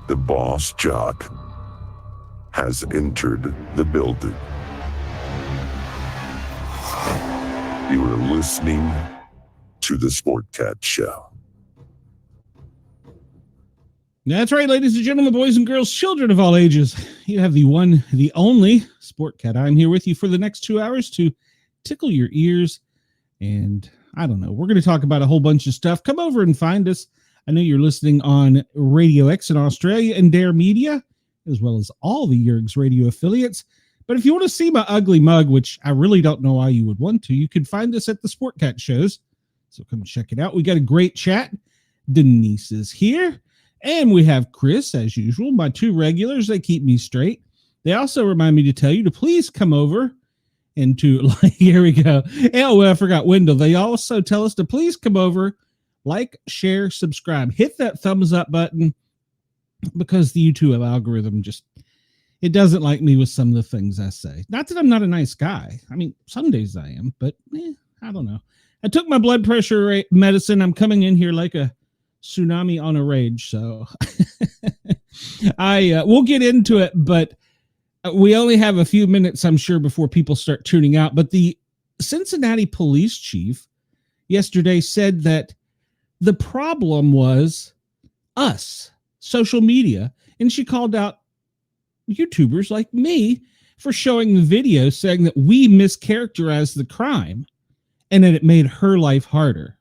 The boss jock has entered the building. You are listening to the Sportcat Show. That's right, ladies and gentlemen, boys and girls, children of all ages. You have the one, the only Sportcat. I'm here with you for the next 2 hours to tickle your ears. And I don't know, we're going to talk about a whole bunch of stuff. Come over and find us. I know you're listening on Radio X in Australia and Dare Media, as well as all the Yerg's radio affiliates. But if you want to see my ugly mug, which I really don't know why you would want to, you can find us at the Sportcat shows. So come check it out. We got a great chat. Denise is here. And we have Chris, as usual, my two regulars. They keep me straight. They also remind me to tell you to please come over and to, here we go. Oh, well, I forgot Wendell. They also tell us to please come over, like, share, subscribe. Hit that thumbs up button because the YouTube algorithm it doesn't like me with some of the things I say. Not that I'm not a nice guy. I mean, some days I am, but I don't know. I took my blood pressure medicine. I'm coming in here like a tsunami on a rage. So we'll get into it, but we only have a few minutes, I'm sure, before people start tuning out. But the Cincinnati police chief yesterday said that the problem was us, social media. And she called out YouTubers like me for showing the video saying that we mischaracterized the crime and that it made her life harder.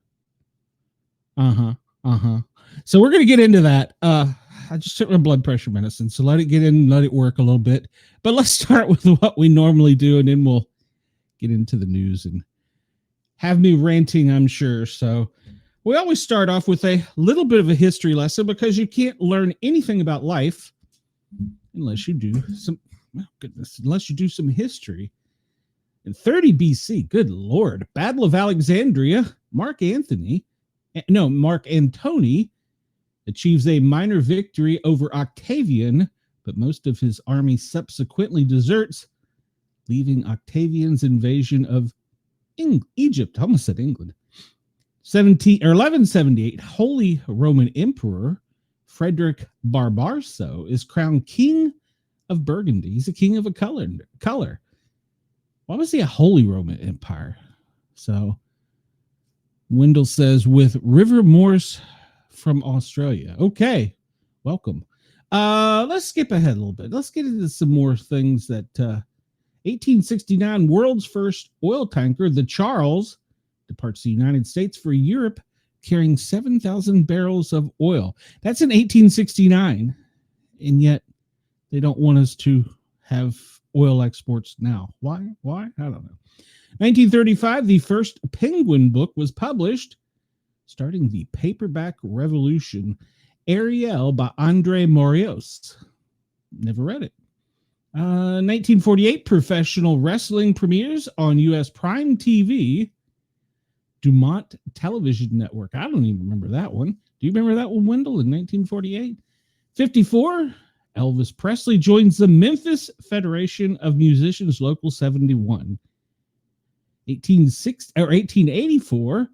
So we're going to get into that. I just took my blood pressure medicine, so let it get in, let it work a little bit. But let's start with what we normally do, and then we'll get into the news and have me ranting, I'm sure. So we always start off with a little bit of a history lesson because you can't learn anything about life unless you do some history. In 30 BC, good Lord, Battle of Alexandria, Mark Antony achieves a minor victory over Octavian, but most of his army subsequently deserts, leaving Octavian's invasion of Egypt. I almost said England. 1178, Holy Roman Emperor Frederick Barbarossa is crowned king of Burgundy. He's a king of a color. Why was he a Holy Roman Empire? So Wendell says, with River Morse from Australia. Okay, welcome. Let's skip ahead a little bit. Let's get into some more things that 1869, world's first oil tanker, the Charles, departs the United States for Europe, carrying 7,000 barrels of oil. That's in 1869, and yet they don't want us to have oil exports now. Why? I don't know. 1935, the first Penguin book was published, starting the paperback revolution. Ariel by Andre Morios. Never read it. 1948, professional wrestling premieres on U.S. Prime TV. Dumont Television Network. I don't even remember that one. Do you remember that one, Wendell, in 1948? 54, Elvis Presley joins the Memphis Federation of Musicians Local 71. 1884,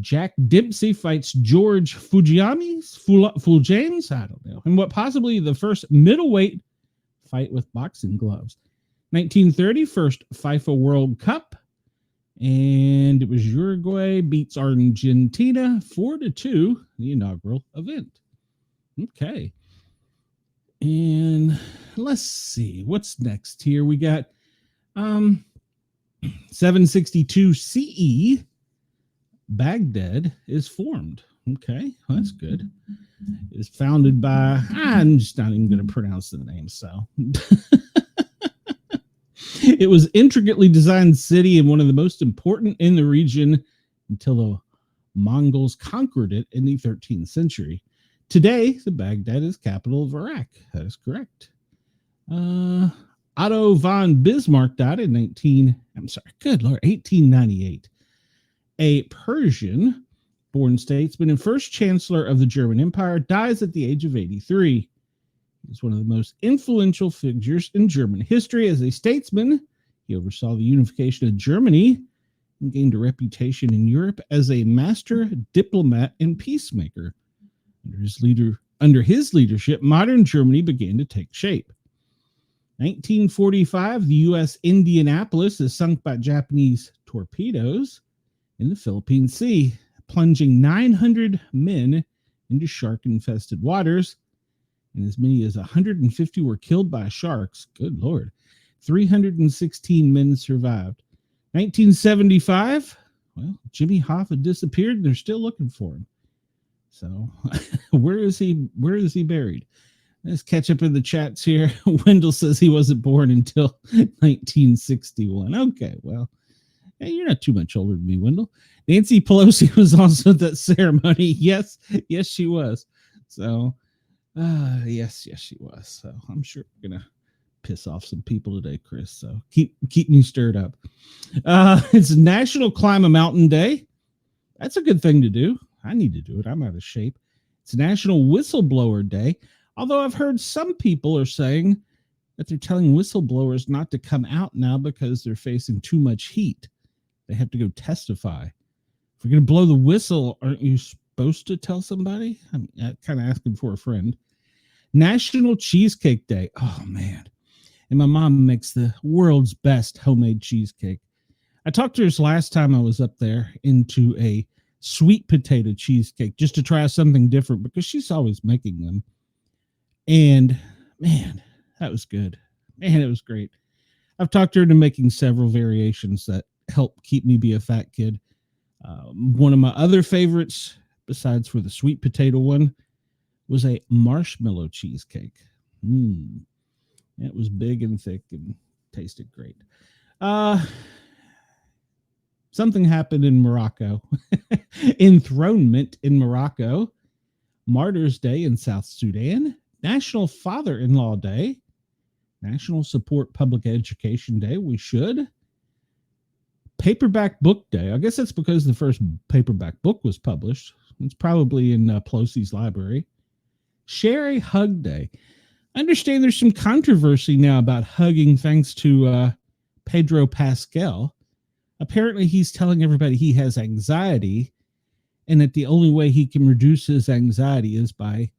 Jack Dempsey fights George Fuljames, I don't know, in what possibly the first middleweight fight with boxing gloves. 1930, first FIFA World Cup, and it was Uruguay beats Argentina 4-2, the inaugural event. Okay. And let's see, what's next here? We got 762 CE, Baghdad is formed. Okay, well, that's good. It's founded by, I'm just not even going to pronounce the name, so. It was intricately designed city and one of the most important in the region until the Mongols conquered it in the 13th century. Today, the Baghdad is capital of Iraq. That is correct. Otto von Bismarck died in 1898. A Persian-born statesman and first chancellor of the German Empire dies at the age of 83. He's one of the most influential figures in German history. As a statesman, he oversaw the unification of Germany and gained a reputation in Europe as a master diplomat and peacemaker. Under his Under his leadership, modern Germany began to take shape. 1945, the U.S. Indianapolis is sunk by Japanese torpedoes in the Philippine Sea, plunging 900 men into shark-infested waters, and as many as 150 were killed by sharks. Good Lord. 316 men survived. 1975, well, Jimmy Hoffa disappeared, and they're still looking for him. So, where is he buried? Let's catch up in the chats here. Wendell says he wasn't born until 1961. Okay, well, hey, you're not too much older than me, Wendell. Nancy Pelosi was also at that ceremony. Yes, she was. So, yes, she was. So I'm sure we're gonna piss off some people today, Chris. So keep me stirred up. It's National Climb a Mountain Day. That's a good thing to do. I need to do it. I'm out of shape. It's National Whistleblower Day. Although I've heard some people are saying that they're telling whistleblowers not to come out now because they're facing too much heat. They have to go testify. If you're going to blow the whistle, aren't you supposed to tell somebody? I'm kind of asking for a friend. National Cheesecake Day. Oh, man. And my mom makes the world's best homemade cheesecake. I talked to her last time I was up there into a sweet potato cheesecake just to try something different because she's always making them. And, man, that was good. Man, it was great. I've talked her into making several variations that help keep me be a fat kid. One of my other favorites, besides for the sweet potato one, was a marshmallow cheesecake. It was big and thick and tasted great. Something happened in Morocco. Enthronement in Morocco. Martyrs Day in South Sudan. National Father-in-Law Day. National Support Public Education Day. We should. Paperback Book Day. I guess that's because the first paperback book was published. It's probably in Pelosi's library. Share a Hug Day. I understand there's some controversy now about hugging thanks to Pedro Pascal. Apparently he's telling everybody he has anxiety and that the only way he can reduce his anxiety is by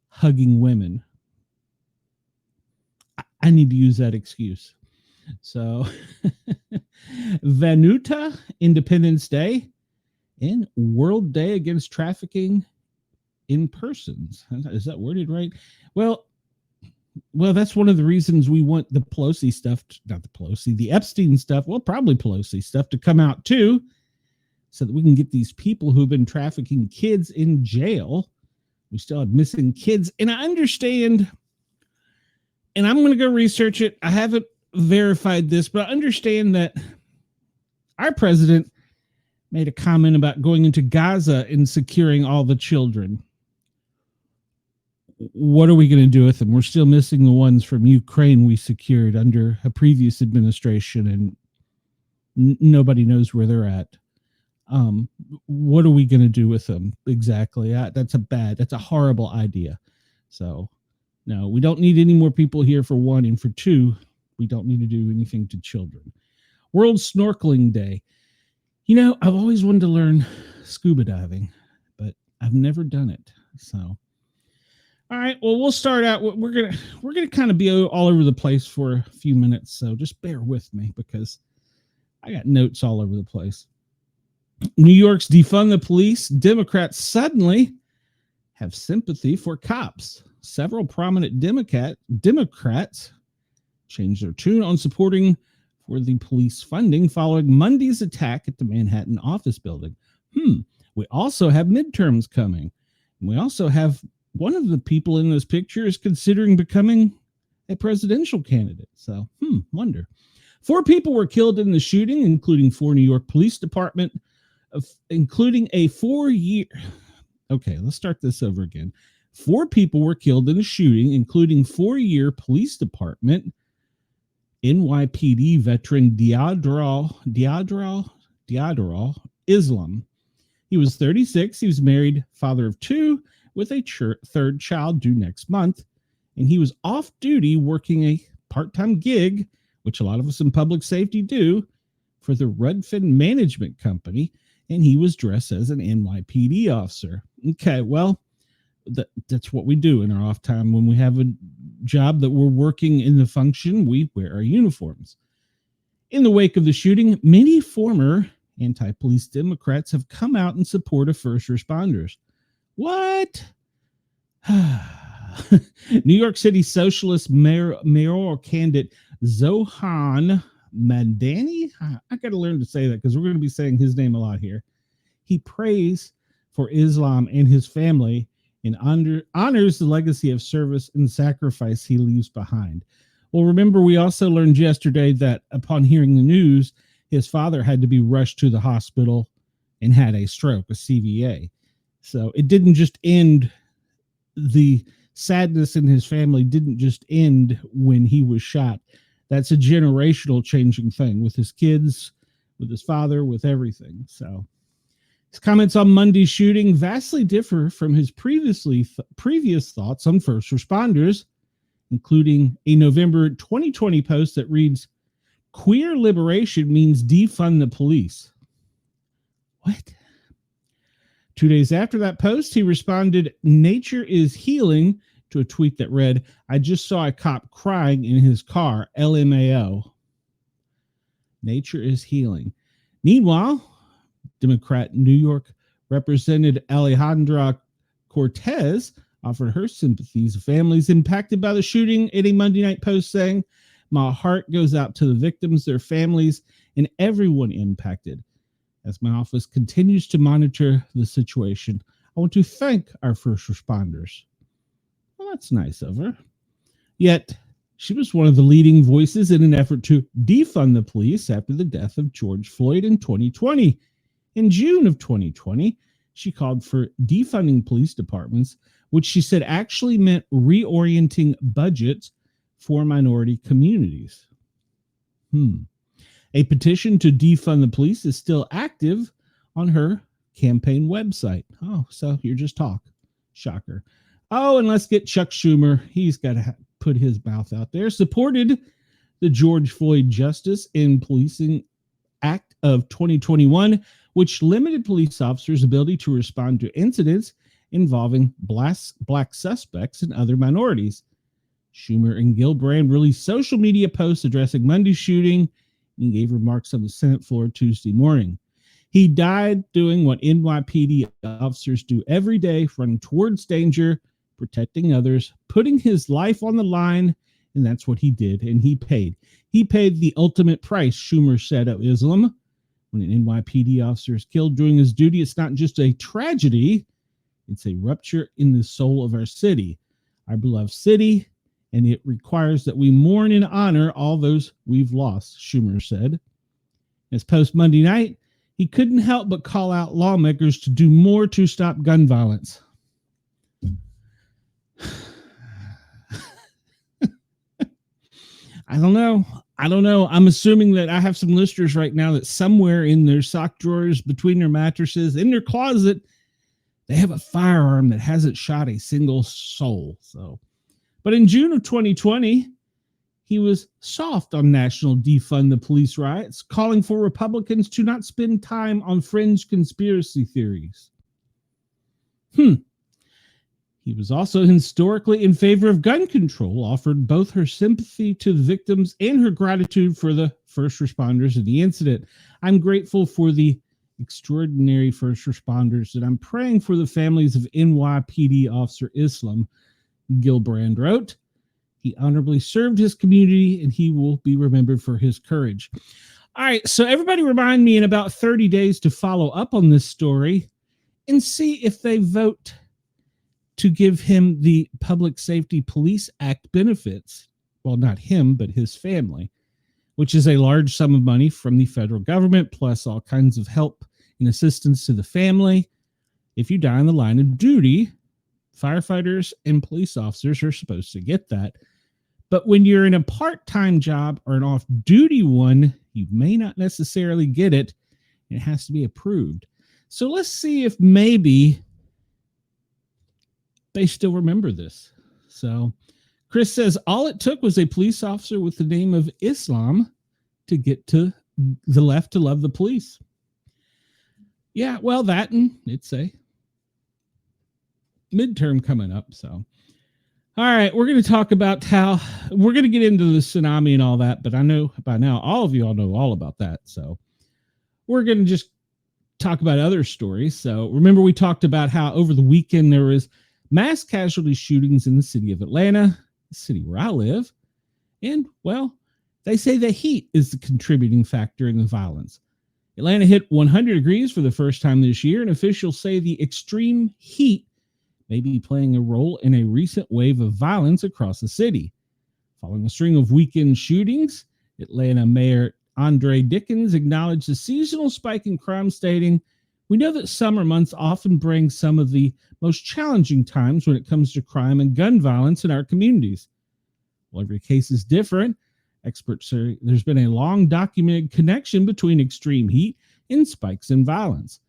hugging women. I need to use that excuse. So, Vanuatu Independence Day and World Day Against Trafficking in Persons. Is that worded right? Well, that's one of the reasons we want the Pelosi stuff, the Epstein stuff, well, probably Pelosi stuff to come out too, so that we can get these people who've been trafficking kids in jail. We still have missing kids. And I understand, and I'm going to go research it. I haven't verified this, but I understand that our president made a comment about going into Gaza and securing all the children. What are we going to do with them? We're still missing the ones from Ukraine we secured under a previous administration, and nobody knows where they're at. What are we going to do with them exactly? That's a horrible idea. So, no, we don't need any more people here for one, and for two, we don't need to do anything to children. World Snorkeling Day. You know, I've always wanted to learn scuba diving, but I've never done it. So, all right, well, we'll start out. We're gonna kind of be all over the place for a few minutes, so just bear with me because I got notes all over the place. New York's defund the police. Democrats suddenly have sympathy for cops. Several prominent Democrats changed their tune on supporting for the police funding following Monday's attack at the Manhattan office building. We also have midterms coming. We also have one of the people in this picture is considering becoming a presidential candidate. So, wonder. 4 people were killed in the shooting, including 4 New York Police Department, including a 4-year. Okay, let's start this over again. 4 people were killed in the shooting, including 4-year Police Department NYPD veteran Deodral Islam. He was 36. He was married, father of 2, with a third child due next month. And he was off duty working a part-time gig, which a lot of us in public safety do, for the Redfin Management Company. And he was dressed as an NYPD officer. Okay, well, that's what we do in our off time. When we have a job that we're working in the function, we wear our uniforms. In the wake of the shooting, many former anti-police Democrats have come out in support of first responders. What? New York City Socialist mayoral candidate Zohan Madani. I got to learn to say that because we're going to be saying his name a lot here. He prays for Islam and his family and honors the legacy of service and sacrifice he leaves behind. Well, remember, we also learned yesterday that upon hearing the news, his father had to be rushed to the hospital and had a stroke, a CVA. So it didn't just end, the sadness in his family didn't just end when he was shot. That's a generational changing thing with his kids, with his father, with everything. So his comments on Monday's shooting vastly differ from his previous thoughts on first responders, including a November 2020 post that reads, "Queer liberation means defund the police." What? 2 days after that post, he responded, "Nature is healing," to a tweet that read, "I just saw a cop crying in his car, LMAO." Nature is healing. Meanwhile, Democrat New York Representative Alejandra Cortez offered her sympathies to families impacted by the shooting in a Monday night post, saying, "My heart goes out to the victims, their families, and everyone impacted. As my office continues to monitor the situation, I want to thank our first responders." Well, that's nice of her. Yet, she was one of the leading voices in an effort to defund the police after the death of George Floyd in 2020. In June of 2020, she called for defunding police departments, which she said actually meant reorienting budgets for minority communities. A petition to defund the police is still active on her campaign website. Oh, so you're just talk. Shocker. Oh, and let's get Chuck Schumer. He's got to put his mouth out there. Supported the George Floyd Justice in Policing Act of 2021, which limited police officers' ability to respond to incidents involving black suspects and other minorities. Schumer and Gillibrand released social media posts addressing Monday's shooting and gave remarks on the Senate floor Tuesday morning. He died doing what NYPD officers do every day, running towards danger, protecting others, putting his life on the line, and that's what he did, and he paid. He paid the ultimate price, Schumer said of Islam. When an NYPD officer is killed doing his duty, it's not just a tragedy, it's a rupture in the soul of our city, our beloved city, and it requires that we mourn and honor all those we've lost, Schumer said. As post Monday night, he couldn't help but call out lawmakers to do more to stop gun violence. I don't know. I'm assuming that I have some listeners right now that somewhere in their sock drawers, between their mattresses, in their closet, they have a firearm that hasn't shot a single soul. But in June of 2020, he was soft on national defund the police riots, calling for Republicans to not spend time on fringe conspiracy theories. He was also historically in favor of gun control, offered both her sympathy to the victims and her gratitude for the first responders in the incident. "I'm grateful for the extraordinary first responders, and I'm praying for the families of NYPD officer Islam," Gillibrand wrote. "He honorably served his community, and he will be remembered for his courage." All right, so everybody remind me in about 30 days to follow up on this story and see if they vote to give him the Public Safety Police Act benefits. Well, not him, but his family, which is a large sum of money from the federal government, plus all kinds of help and assistance to the family. If you die in the line of duty, firefighters and police officers are supposed to get that. But when you're in a part-time job or an off-duty one, you may not necessarily get it. It has to be approved. So let's see if maybe they still remember this. So Chris says, all it took was a police officer with the name of Islam to get to the left to love the police. Yeah, well, that and it's a midterm coming up. So, all right, we're going to talk about how we're going to get into the tsunami and all that. But I know by now all of you all know all about that. So we're going to just talk about other stories. So remember, we talked about how over the weekend there was mass casualty shootings in the city of Atlanta, the city where I live. And, well, they say the heat is the contributing factor in the violence. Atlanta hit 100 degrees for the first time this year, and officials say the extreme heat may be playing a role in a recent wave of violence across the city. Following a string of weekend shootings, Atlanta Mayor Andre Dickens acknowledged the seasonal spike in crime, stating, "We know that summer months often bring some of the most challenging times when it comes to crime and gun violence in our communities. While every case is different, experts say there's been a long documented connection between extreme heat and spikes in violence."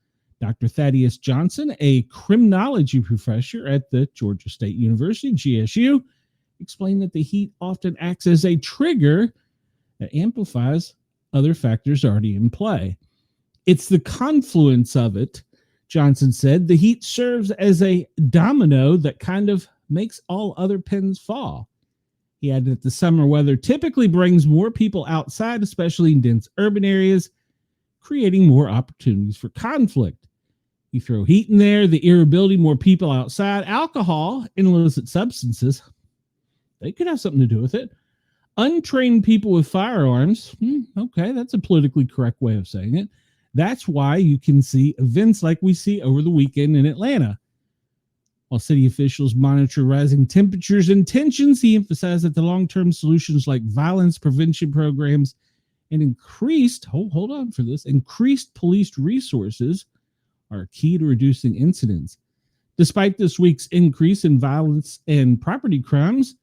Dr. Thaddeus Johnson, a criminology professor at the Georgia State University, GSU, explained that the heat often acts as a trigger that amplifies other factors already in play. "It's the confluence of it," Johnson said. "The heat serves as a domino that kind of makes all other pins fall." He added that the summer weather typically brings more people outside, especially in dense urban areas, creating more opportunities for conflict. You throw heat in there, the irritability, more people outside, alcohol, and illicit substances, they could have something to do with it. Untrained people with firearms, okay, that's a politically correct way of saying it. That's why you can see events like we see over the weekend in Atlanta. While city officials monitor rising temperatures and tensions, he emphasized that the long-term solutions like violence prevention programs and increased police resources are key to reducing incidents. Despite this week's increase in violence and property crimes,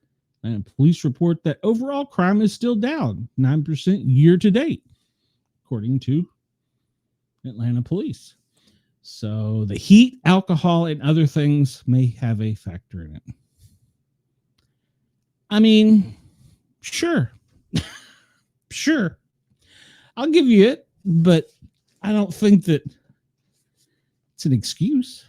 police report that overall crime is still down 9% year to date, according to Atlanta police. So the heat, alcohol, and other things may have a factor in it. I mean, sure. Sure. I'll give you it, but I don't think that it's an excuse.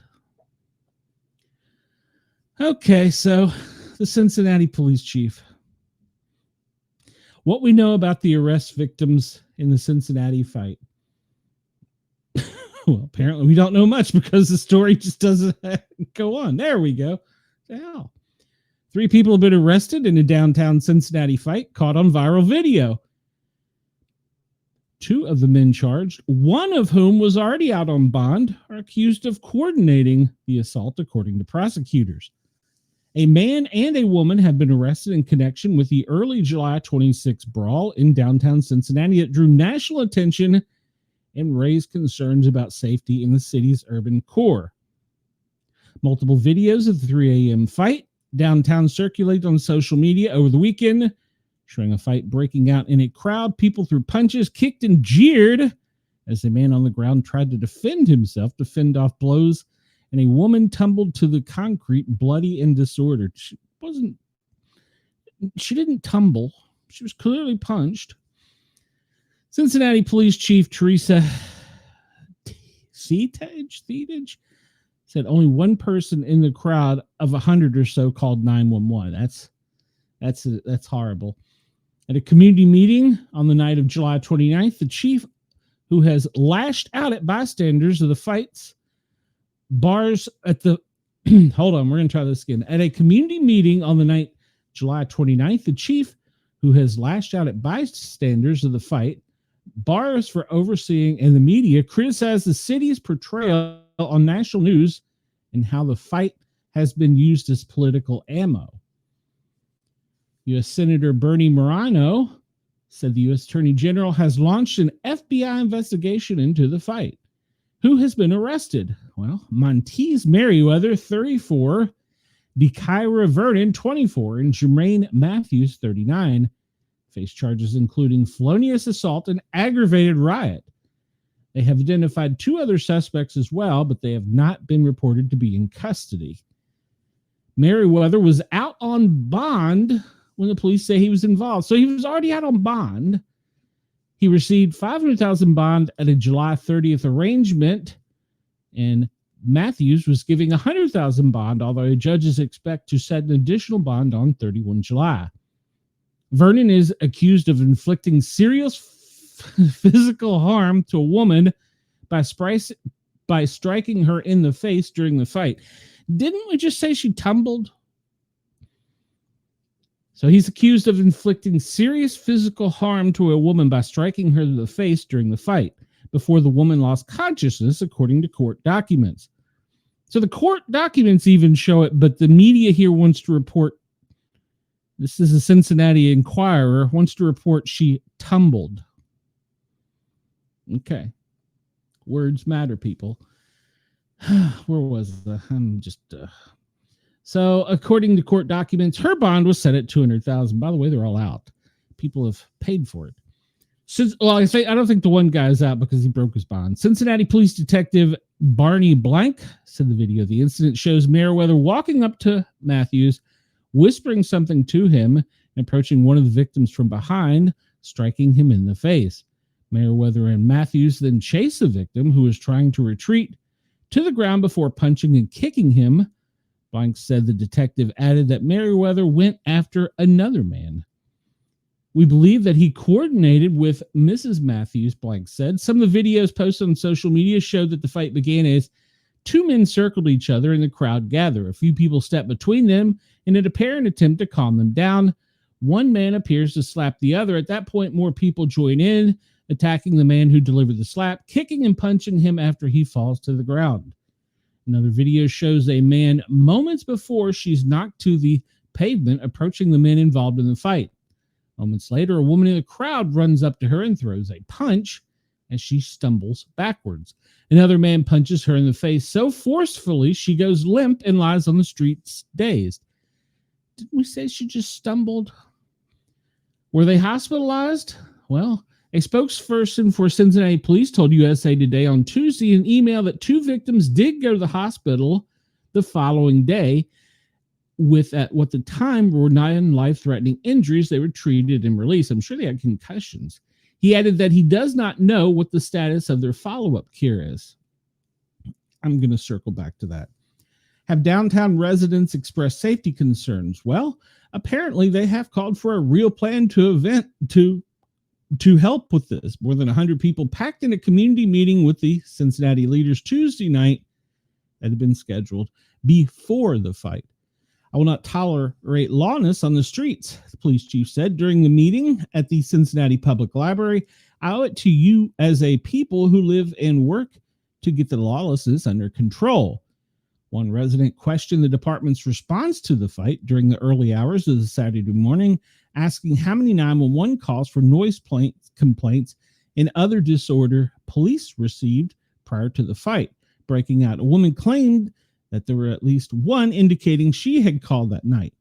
Okay, so the Cincinnati police chief. What we know about the arrest victims in the Cincinnati fight. Well, apparently we don't know much because the story just doesn't go on. There we go. Hell. 3 people have been arrested in a downtown Cincinnati fight caught on viral video. 2 of the men charged, one of whom was already out on bond, are accused of coordinating the assault, according to prosecutors. A man and a woman have been arrested in connection with the early July 26 brawl in downtown Cincinnati that drew national attention and raised concerns about safety in the city's urban core. Multiple videos of the 3 a.m. fight downtown circulated on social media over the weekend, showing a fight breaking out in a crowd. People threw punches, kicked, and jeered as a man on the ground tried to defend himself to fend off blows, and a woman tumbled to the concrete, bloody and disordered. She didn't tumble. She was clearly punched. Cincinnati Police Chief Teresa Thetage said only one person in the crowd of 100 or so called 911. That's horrible. At a community meeting on the night of July 29th, the chief, who has lashed out at bystanders of the fights, bars at the hold on, we're going to try this again. At a community meeting on the night July 29th, the chief, who has lashed out at bystanders of the fight, bars for overseeing, and the media criticized the city's portrayal on national news and how the fight has been used as political ammo. U.S. Senator Bernie Moreno said the U.S. Attorney General has launched an FBI investigation into the fight. Who has been arrested? Well, Montez Merriweather, 34, DeKyra Vernon, 24, and Jermaine Matthews, 39, face charges including felonious assault and aggravated riot. They have identified 2 other suspects as well, but they have not been reported to be in custody. Merriweather was out on bond when the police say he was involved. So he was already out on bond. He received $500,000 bond at a July 30th arrangement, and Matthews was giving $100,000 bond, although judges expect to set an additional bond on 31 July. Vernon is accused of inflicting serious physical harm to a woman by striking her in the face during the fight. Didn't we just say she tumbled? So he's accused of inflicting serious physical harm to a woman by striking her in the face during the fight, before the woman lost consciousness, according to court documents. So the court documents even show it, but the media here wants to report, this is a Cincinnati Enquirer, wants to report she tumbled. Okay. Words matter, people. Where was the, So according to court documents, her bond was set at $200,000. By the way, they're all out. People have paid for it. I don't think the one guy is out because he broke his bond. Cincinnati Police Detective Barney Blank said the video of the incident shows Meriwether walking up to Matthews, whispering something to him, and approaching one of the victims from behind, striking him in the face. Meriwether and Matthews then chase the victim, who was trying to retreat, to the ground before punching and kicking him. Blank said the detective added that Meriwether went after another man. We believe that he coordinated with Mrs. Matthews, Blank said. Some of the videos posted on social media showed that the fight began as two men circled each other and the crowd gathered. A few people stepped between them in an apparent attempt to calm them down. One man appears to slap the other. At that point, more people join in, attacking the man who delivered the slap, kicking and punching him after he falls to the ground. Another video shows a man moments before she's knocked to the pavement approaching the men involved in the fight. Moments later, a woman in the crowd runs up to her and throws a punch as she stumbles backwards. Another man punches her in the face so forcefully she goes limp and lies on the streets dazed. Didn't we say she just stumbled? Were they hospitalized? Well, a spokesperson for Cincinnati Police told USA Today on Tuesday in an email that two victims did go to the hospital the following day with, at what the time were non-life-threatening injuries. They were treated and released. I'm sure they had concussions. He added that he does not know what the status of their follow-up care is. I'm going to circle back to that. Have downtown residents expressed safety concerns? Well, apparently they have called for a real plan to help with this. More than 100 people packed in a community meeting with the Cincinnati leaders Tuesday night that had been scheduled before the fight. I will not tolerate lawlessness on the streets, the police chief said during the meeting at the Cincinnati Public Library. I owe it to you as a people who live and work to get the lawlessness under control. One resident questioned the department's response to the fight during the early hours of the Saturday morning, asking how many 911 calls for noise complaints and other disorder police received prior to the fight breaking out. A woman claimed that there were at least one indicating she had called that night.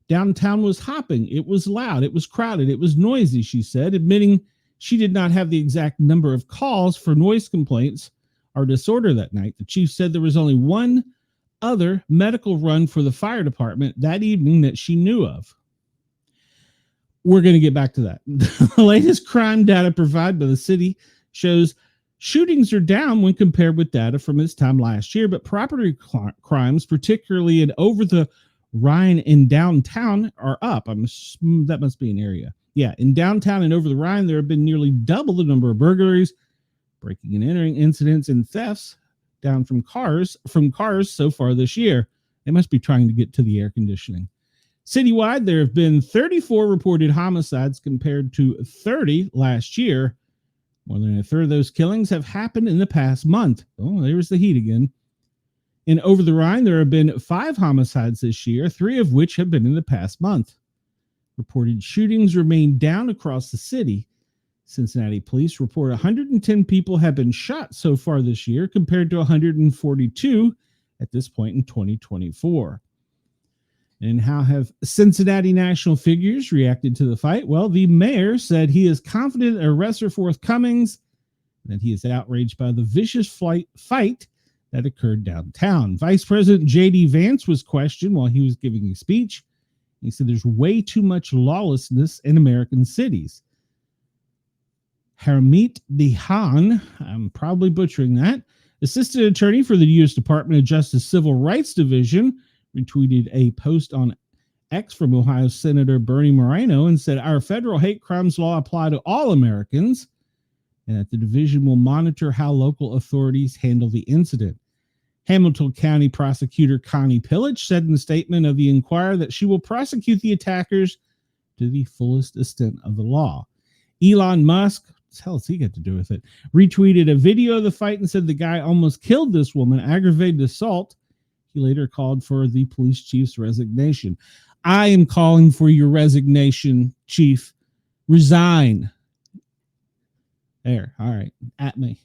Downtown was hopping. It was loud. It was crowded. It was noisy, she said, admitting she did not have the exact number of calls for noise complaints or disorder that night. The chief said there was only one other medical run for the fire department that evening that she knew of. We're going to get back to that. The latest crime data provided by the city shows shootings are down when compared with data from this time last year, but property crimes, particularly in over the Rhine and downtown, are up. That must be an area. Yeah, in downtown and over the Rhine, there have been nearly double the number of burglaries, breaking and entering incidents, and thefts down from cars so far this year. They must be trying to get to the air conditioning. Citywide, there have been 34 reported homicides compared to 30 last year. More than a third of those killings have happened in the past month. Oh, there's the heat again. And over the Rhine, there have been 5 homicides this year, 3 of which have been in the past month. Reported shootings remain down across the city. Cincinnati police report 110 people have been shot so far this year, compared to 142 at this point in 2024. And how have Cincinnati national figures reacted to the fight? Well, the mayor said he is confident arrests are forthcoming, and that he is outraged by the vicious fight that occurred downtown. Vice President J.D. Vance was questioned while he was giving a speech. He said there's way too much lawlessness in American cities. Harmeet Dehan, I'm probably butchering that, Assistant Attorney for the U.S. Department of Justice Civil Rights Division retweeted a post on X from Ohio Senator Bernie Moreno and said, "Our federal hate crimes law apply to all Americans, and that the division will monitor how local authorities handle the incident." Hamilton County Prosecutor Connie Pillage said in the statement of the Inquirer that she will prosecute the attackers to the fullest extent of the law. Elon Musk, what the hell has he got to do with it, retweeted a video of the fight and said the guy almost killed this woman, aggravated assault. He later called for the police chief's resignation. I am calling for your resignation, Chief. Resign. There, all right, at me.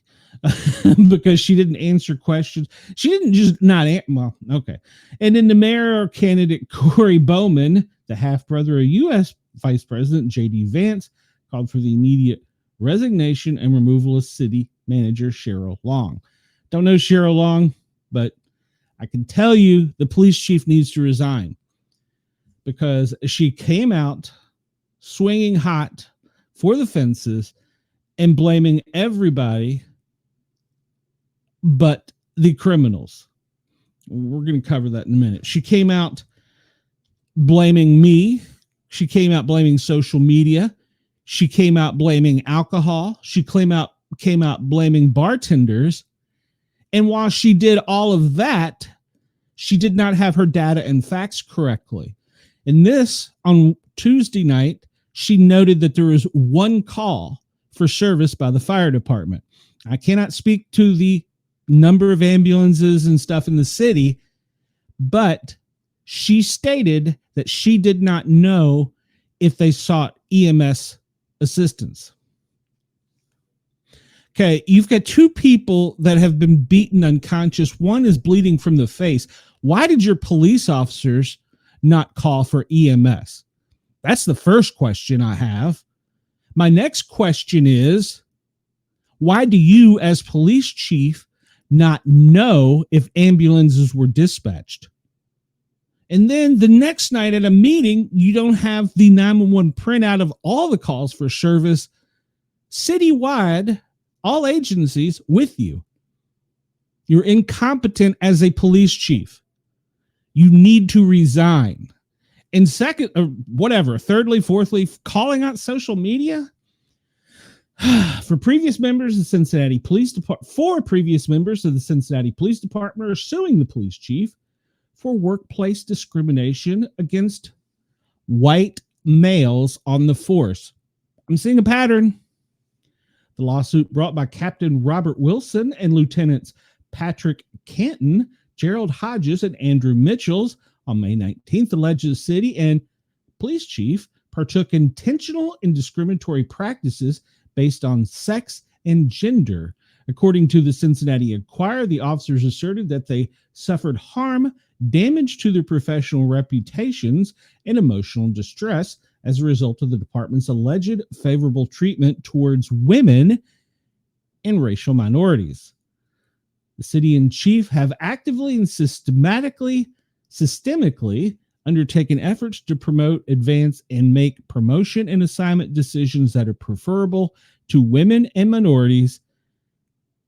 Because she didn't answer questions. She didn't just not answer. Well, okay. And then the mayor candidate, Corey Bowman, the half-brother of U.S. Vice President J.D. Vance, called for the immediate resignation and removal of city manager Cheryl Long. Don't know Cheryl Long, but I can tell you the police chief needs to resign because she came out swinging hot for the fences and blaming everybody but the criminals. We're going to cover that in a minute. She came out blaming me. She came out blaming social media. She came out blaming alcohol. She came out blaming bartenders. And while she did all of that, she did not have her data and facts correctly. And this, on Tuesday night, she noted that there was one call for service by the fire department. I cannot speak to the number of ambulances and stuff in the city, but she stated that she did not know if they sought EMS assistance. Okay, you've got two people that have been beaten unconscious. One is bleeding from the face. Why did your police officers not call for EMS? That's the first question I have. My next question is, why do you as police chief not know if ambulances were dispatched? And then the next night at a meeting, you don't have the 911 printout of all the calls for service citywide, all agencies with you. You're incompetent as a police chief. You need to resign. And second, or whatever, thirdly, fourthly, calling out social media. For previous members of the Cincinnati Police Department, four previous members of the Cincinnati Police Department are suing the police chief for workplace discrimination against white males on the force. I'm seeing a pattern. The lawsuit brought by Captain Robert Wilson and Lieutenants Patrick Canton, Gerald Hodges, and Andrew Mitchells on May 19th alleges the city and police chief partook in intentional and discriminatory practices based on sex and gender. According to the Cincinnati Enquirer, the officers asserted that they suffered harm, damage to their professional reputations, and emotional distress as a result of the department's alleged favorable treatment towards women and racial minorities. The city and chief have actively and systemically undertaken efforts to promote, advance, and make promotion and assignment decisions that are preferable to women and minorities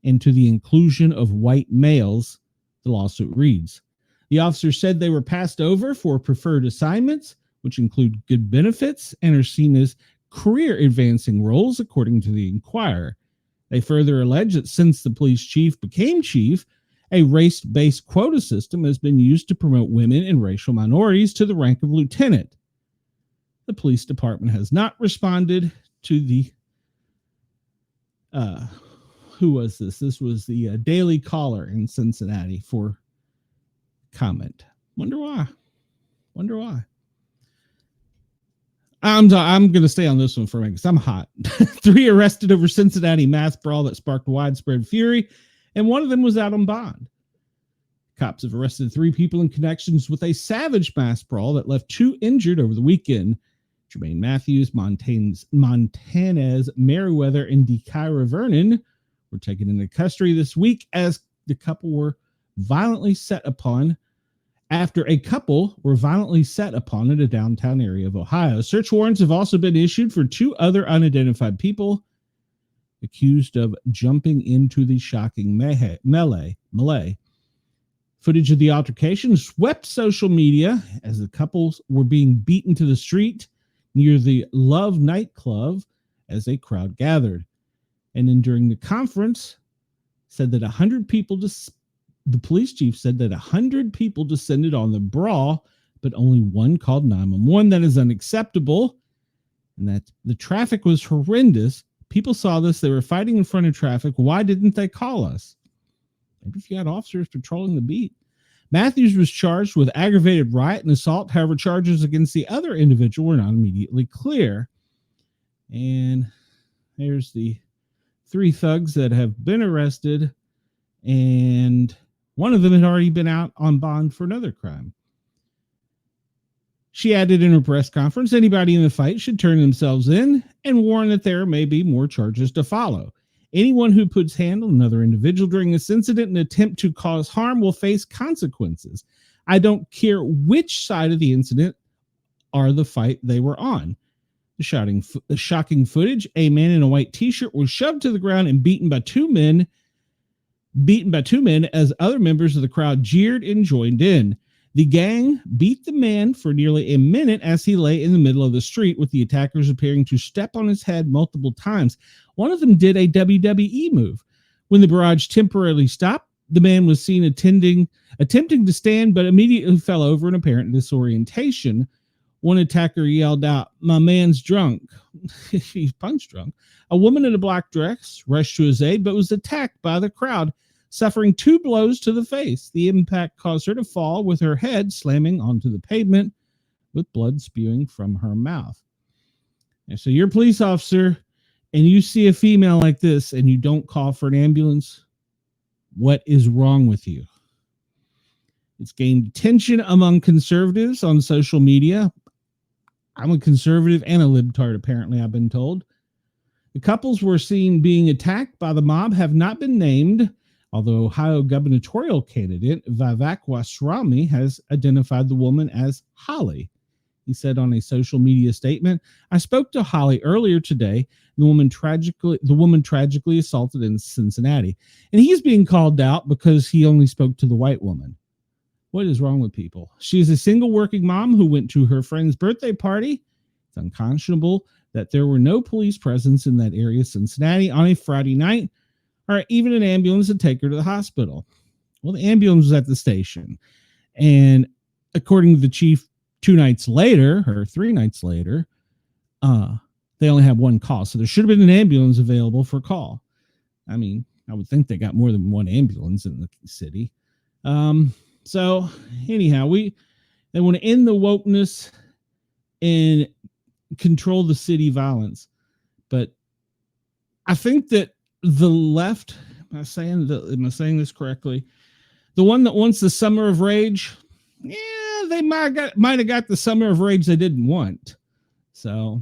and to the inclusion of white males, the lawsuit reads. The officers said they were passed over for preferred assignments, which include good benefits and are seen as career advancing roles, according to the Enquirer. They further allege that since the police chief became chief, a race-based quota system has been used to promote women and racial minorities to the rank of lieutenant. The police department has not responded to the, who was this? This was the Daily Caller in Cincinnati for comment. Wonder why. I'm going to stay on this one for a minute because I'm hot. 3 arrested over Cincinnati mass brawl that sparked widespread fury, and one of them was out on bond. Cops have arrested 3 people in connections with a savage mass brawl that left 2 injured over the weekend. Jermaine Matthews, Montanez Merriweather, and DeKyra Vernon were taken into custody this week as the couple were violently set upon after a couple were violently set upon in a downtown area of Ohio. Search warrants have also been issued for 2 other unidentified people. accused of jumping into the shocking melee. Footage of the altercation swept social media as the couples were being beaten to the street near the Love nightclub as a crowd gathered. And then during the conference, said that 100 people, the police chief said that 100 people descended on the Brawl, but only one called 911. That is unacceptable. And that the traffic was horrendous. People saw this. They were fighting in front of traffic. Why didn't they call us? Maybe if you had officers patrolling the beat. Matthews was charged with aggravated riot and assault. However, charges against the other individual were not immediately clear. And there's the 3 thugs that have been arrested. And one of them had already been out on bond for another crime. She added in her press conference, anybody in the fight should turn themselves in and warn that there may be more charges to follow. Anyone who puts hand on another individual during this incident and attempt to cause harm will face consequences. I don't care which side of the incident or the fight they were on. The shocking footage, a man in a white t-shirt was shoved to the ground and beaten by two men as other members of the crowd jeered and joined in. The gang beat the man for nearly a minute as he lay in the middle of the street, with the attackers appearing to step on his head multiple times. One of them did a WWE move. When the barrage temporarily stopped, the man was seen attempting to stand, but immediately fell over in apparent disorientation. One attacker yelled out, "My man's drunk." He's punch drunk. A woman in a black dress rushed to his aid, but was attacked by the crowd, suffering 2 blows to the face. The impact caused her to fall, with her head slamming onto the pavement, with blood spewing from her mouth. And so you're a police officer, and you see a female like this, and you don't call for an ambulance. What is wrong with you? It's gained attention among conservatives on social media. I'm a conservative and a libtard, apparently, I've been told. The couples were seen being attacked by the mob have not been named, although Ohio gubernatorial candidate Vivek Ramaswamy has identified the woman as Holly. He said on a social media statement, "I spoke to Holly earlier today. The woman tragically assaulted in Cincinnati." And he's being called out because he only spoke to the white woman. What is wrong with people? She is a single working mom who went to her friend's birthday party. It's unconscionable that there were no police presence in that area of Cincinnati on a Friday night, or even an ambulance to take her to the hospital. Well, the ambulance was at the station. And according to the chief, 2 nights later, or 3 nights later, they only had 1 call. So there should have been an ambulance available for call. I mean, I would think they got more than 1 ambulance in the city. So anyhow, they want to end the wokeness and control the city violence. But I think that the left, am I saying this correctly? The one that wants the summer of rage, yeah, they might have got the summer of rage they didn't want. So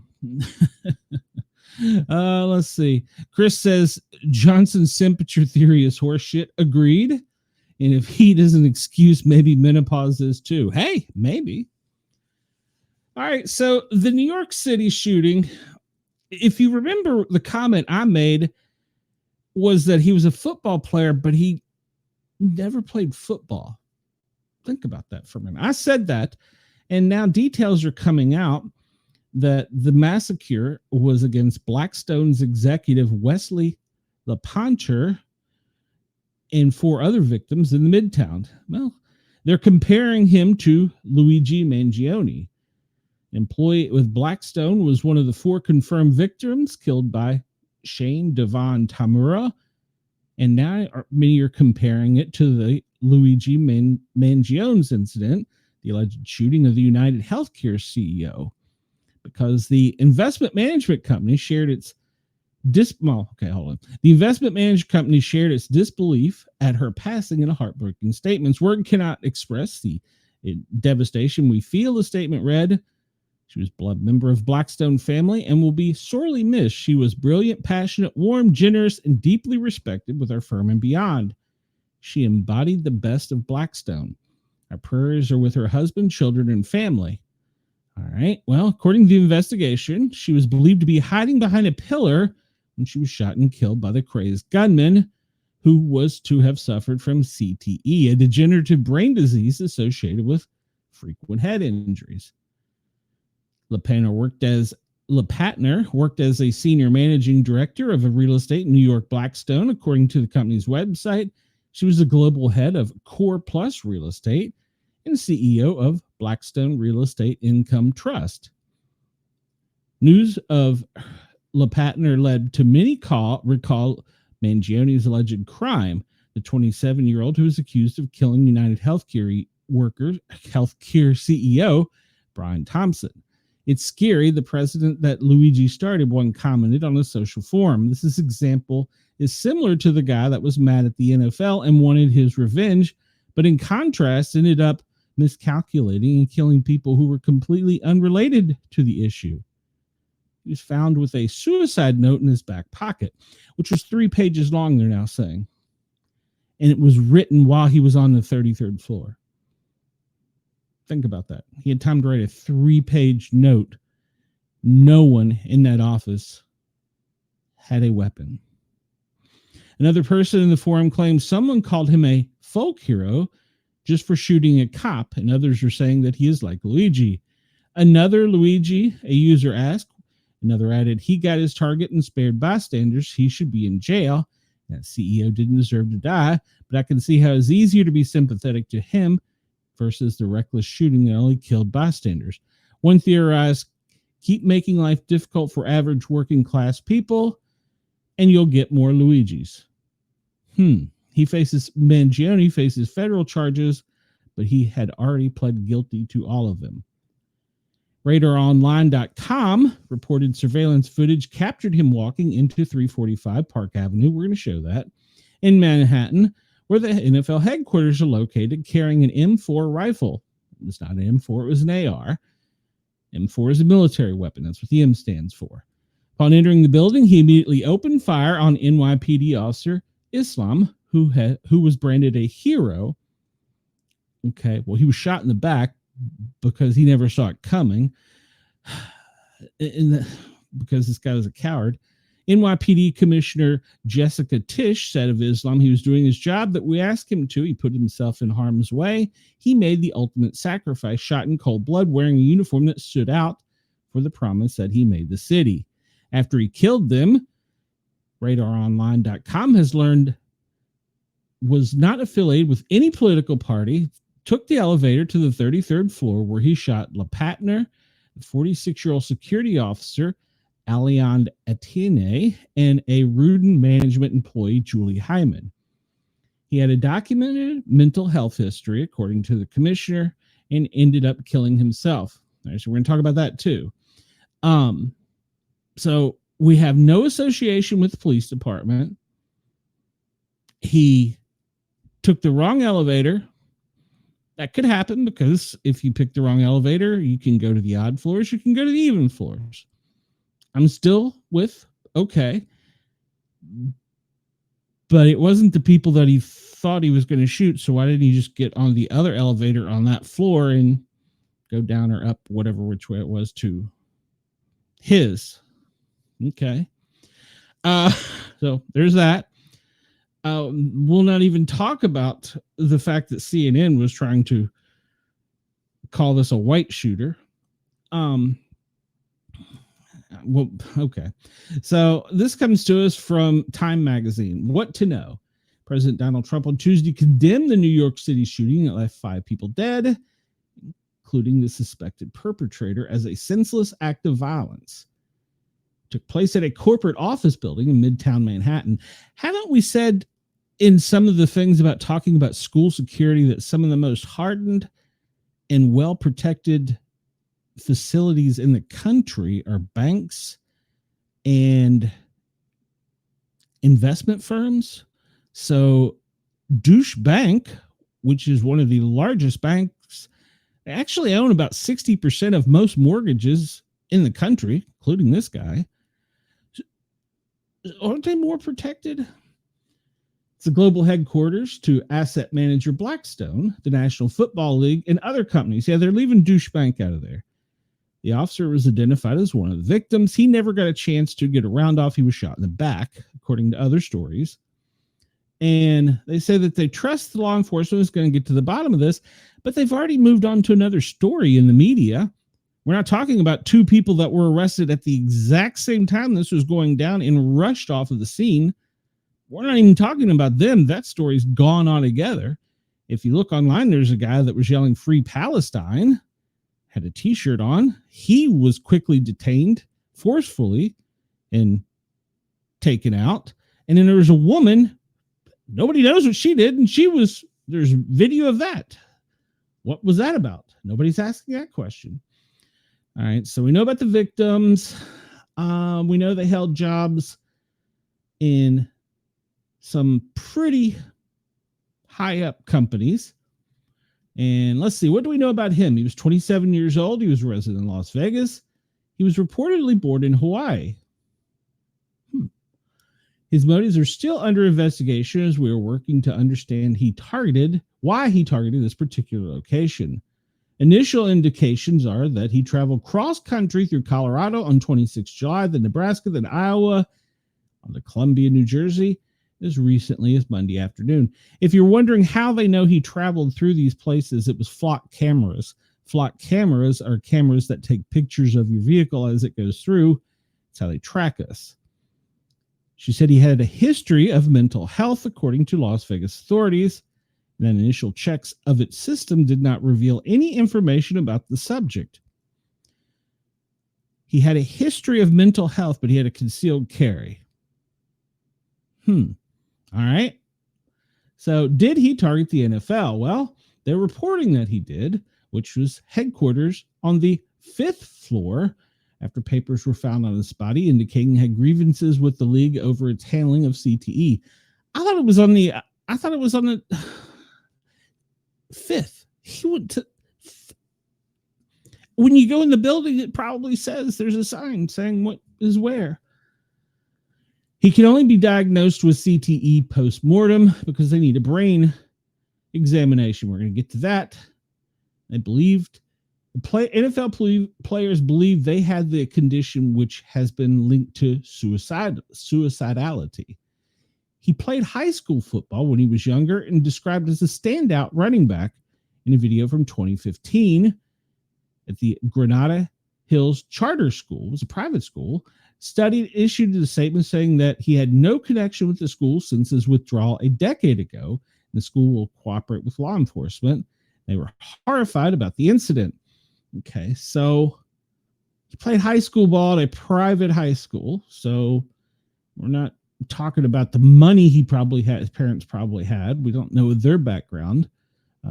let's see. Chris says Johnson's temperature theory is horseshit. Agreed. And if heat is an excuse, maybe menopause is too. Hey, maybe. All right. So the New York City shooting, if you remember, the comment I made was that he was a football player, but he never played football. Think about that for a minute. I said that, and now details are coming out that the massacre was against Blackstone's executive Wesley LePonter and 4 other victims in the Midtown. Well, they're comparing him to Luigi Mangione. Employee with Blackstone was one of the 4 confirmed victims killed by Shane Devon Tamura, and now many are comparing it to the Luigi Mangione's incident, the alleged shooting of the United Healthcare CEO, because the investment management company shared its The investment management company shared its disbelief at her passing in a heartbreaking statement. Word cannot express the devastation we feel. The statement read, "She was a blood member of Blackstone family and will be sorely missed. She was brilliant, passionate, warm, generous, and deeply respected with our firm and beyond. She embodied the best of Blackstone. Our prayers are with her husband, children, and family." All right. Well, according to the investigation, she was believed to be hiding behind a pillar and she was shot and killed by the crazed gunman who was to have suffered from CTE, a degenerative brain disease associated with frequent head injuries. LePatner worked as a senior managing director of a real estate in New York Blackstone. According to the company's website, she was the global head of Core Plus Real Estate and CEO of Blackstone Real Estate Income Trust. News of LePatner led to many recall Mangioni's alleged crime. The 27-year-old who was accused of killing United Healthcare CEO Brian Thompson. It's scary, the president that Luigi started, one commented on a social forum. This example is similar to the guy that was mad at the NFL and wanted his revenge, but in contrast ended up miscalculating and killing people who were completely unrelated to the issue. He was found with a suicide note in his back pocket, which was 3 pages long, they're now saying. And it was written while he was on the 33rd floor. Think about that. He had time to write a 3-page note. No one in that office had a weapon. Another person in the forum claims someone called him a folk hero just for shooting a cop, and others are saying that he is like Luigi. Another Luigi, a user asked. Another added, he got his target and spared bystanders. He should be in jail. That CEO didn't deserve to die, but I can see how it's easier to be sympathetic to him versus the reckless shooting that only killed bystanders. One theorized, keep making life difficult for average working class people, and you'll get more Luigis. Mangione faces federal charges, but he had already pled guilty to all of them. RadarOnline.com reported surveillance footage captured him walking into 345 Park Avenue. We're going to show that in Manhattan, where the NFL headquarters are located, carrying an M4 rifle. It was not an M4, it was an AR. M4 is a military weapon. That's what the M stands for. Upon entering the building, he immediately opened fire on NYPD officer Islam, who was branded a hero. Okay, well, he was shot in the back because he never saw it coming, because this guy was a coward. NYPD Commissioner Jessica Tisch said of Islam, he was doing his job that we asked him to. He put himself in harm's way. He made the ultimate sacrifice, shot in cold blood, wearing a uniform that stood out for the promise that he made the city. After he killed them, RadarOnline.com has learned was not affiliated with any political party, took the elevator to the 33rd floor where he shot LePatner, the 46-year-old security officer, Aliand Etienne, and a Rudin management employee, Julie Hyman. He had a documented mental health history, according to the commissioner, and ended up killing himself. All right, so we're going to talk about that too. So we have no association with the police department. He took the wrong elevator. That could happen because if you pick the wrong elevator, you can go to the odd floors, you can go to the even floors. I'm still with, okay. But it wasn't the people that he thought he was going to shoot, so why didn't he just get on the other elevator on that floor and go down or up, whatever, which way it was, to his? Okay. So there's that. We'll not even talk about the fact that CNN was trying to call this a white shooter. Well, okay. So this comes to us from Time Magazine. What to know? President Donald Trump on Tuesday condemned the New York City shooting that left 5 people dead, including the suspected perpetrator, as a senseless act of violence. Took place at a corporate office building in Midtown Manhattan. Haven't we said in some of the things about talking about school security that some of the most hardened and well-protected facilities in the country are banks and investment firms? So Deutsche Bank, which is one of the largest banks, they actually own about 60% of most mortgages in the country, including this guy. Aren't they more protected? It's the global headquarters to asset manager Blackstone, the National Football League, and other companies. Yeah, they're leaving Deutsche Bank out of there. The officer was identified as one of the victims. He never got a chance to get a round off. He was shot in the back, according to other stories. And they say that they trust the law enforcement is going to get to the bottom of this, but they've already moved on to another story in the media. We're not talking about two people that were arrested at the exact same time this was going down and rushed off of the scene. We're not even talking about them. That story's gone altogether. If you look online, there's a guy that was yelling "Free Palestine," had a t-shirt on. He was quickly detained forcefully and taken out. And then there was a woman, nobody knows what she did, and there's video of that. What was that about? Nobody's asking that question. All right, so we know about the victims. We know they held jobs in some pretty high up companies. And let's see, what do we know about him? He was 27 years old. He was a resident in Las Vegas. He was reportedly born in Hawaii. His motives are still under investigation as we are working to understand why he targeted this particular location. Initial indications are that he traveled cross-country through Colorado on 26 July, then Nebraska, then Iowa, on to Columbia, New Jersey, as recently as Monday afternoon. If you're wondering how they know he traveled through these places, it was flock cameras. Flock cameras are cameras that take pictures of your vehicle as it goes through. That's how they track us. She said he had a history of mental health, according to Las Vegas authorities. Then initial checks of its system did not reveal any information about the subject. He had a history of mental health, but he had a concealed carry. All right. So did he target the NFL? Well, they're reporting that he did, which was headquarters on the 5th floor, after papers were found on his body indicating he had grievances with the league over its handling of CTE. I thought it was on the 5th. He went to. When you go in the building, it probably says there's a sign saying what is where. He can only be diagnosed with CTE post-mortem because they need a brain examination. We're going to get to that. They believed NFL players believe they had the condition which has been linked to suicidality. He played high school football when he was younger and described as a standout running back in a video from 2015 at the Granada Hills Charter School. It was a private school. Issued a statement saying that he had no connection with the school since his withdrawal a decade ago. The school will cooperate with law enforcement. They were horrified about the incident. Okay, so he played high school ball at a private high school. So we're not talking about the money his parents probably had. We don't know their background.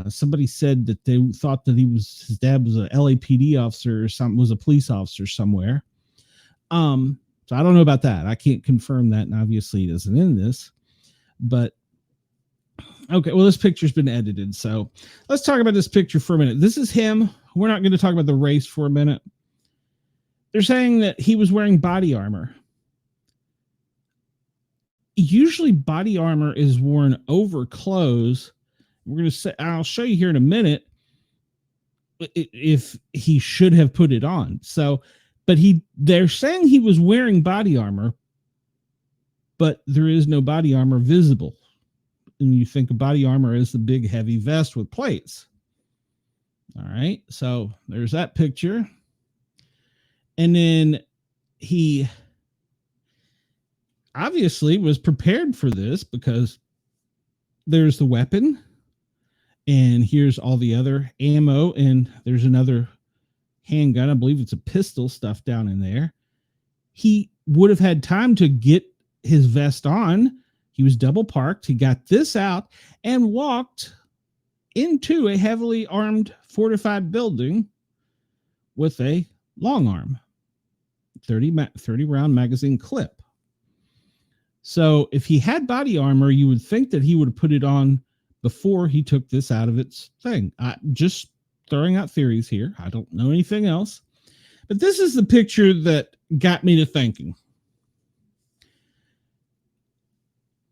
Somebody said that they thought that his dad was a LAPD officer or something, was a police officer somewhere. So I don't know about that. I can't confirm that, and obviously it isn't in this. But okay, well, this picture's been edited, so let's talk about this picture for a minute. This is him. We're not going to talk about the race for a minute. They're saying that he was wearing body armor. Usually body armor is worn over clothes. We're going to say, I'll show you here in a minute if he should have put it on. So, but they're saying he was wearing body armor, but there is no body armor visible. And you think of body armor as the big heavy vest with plates. All right. So there's that picture. And then he obviously was prepared for this because there's the weapon and here's all the other ammo. And there's another handgun. I believe it's a pistol stuffed down in there. He would have had time to get his vest on. He was double parked. He got this out and walked into a heavily armed fortified building with a long arm 30 round magazine clip. So if he had body armor, you would think that he would have put it on before he took this out of its thing. Just throwing out theories here. I don't know anything else. But this is the picture that got me to thinking.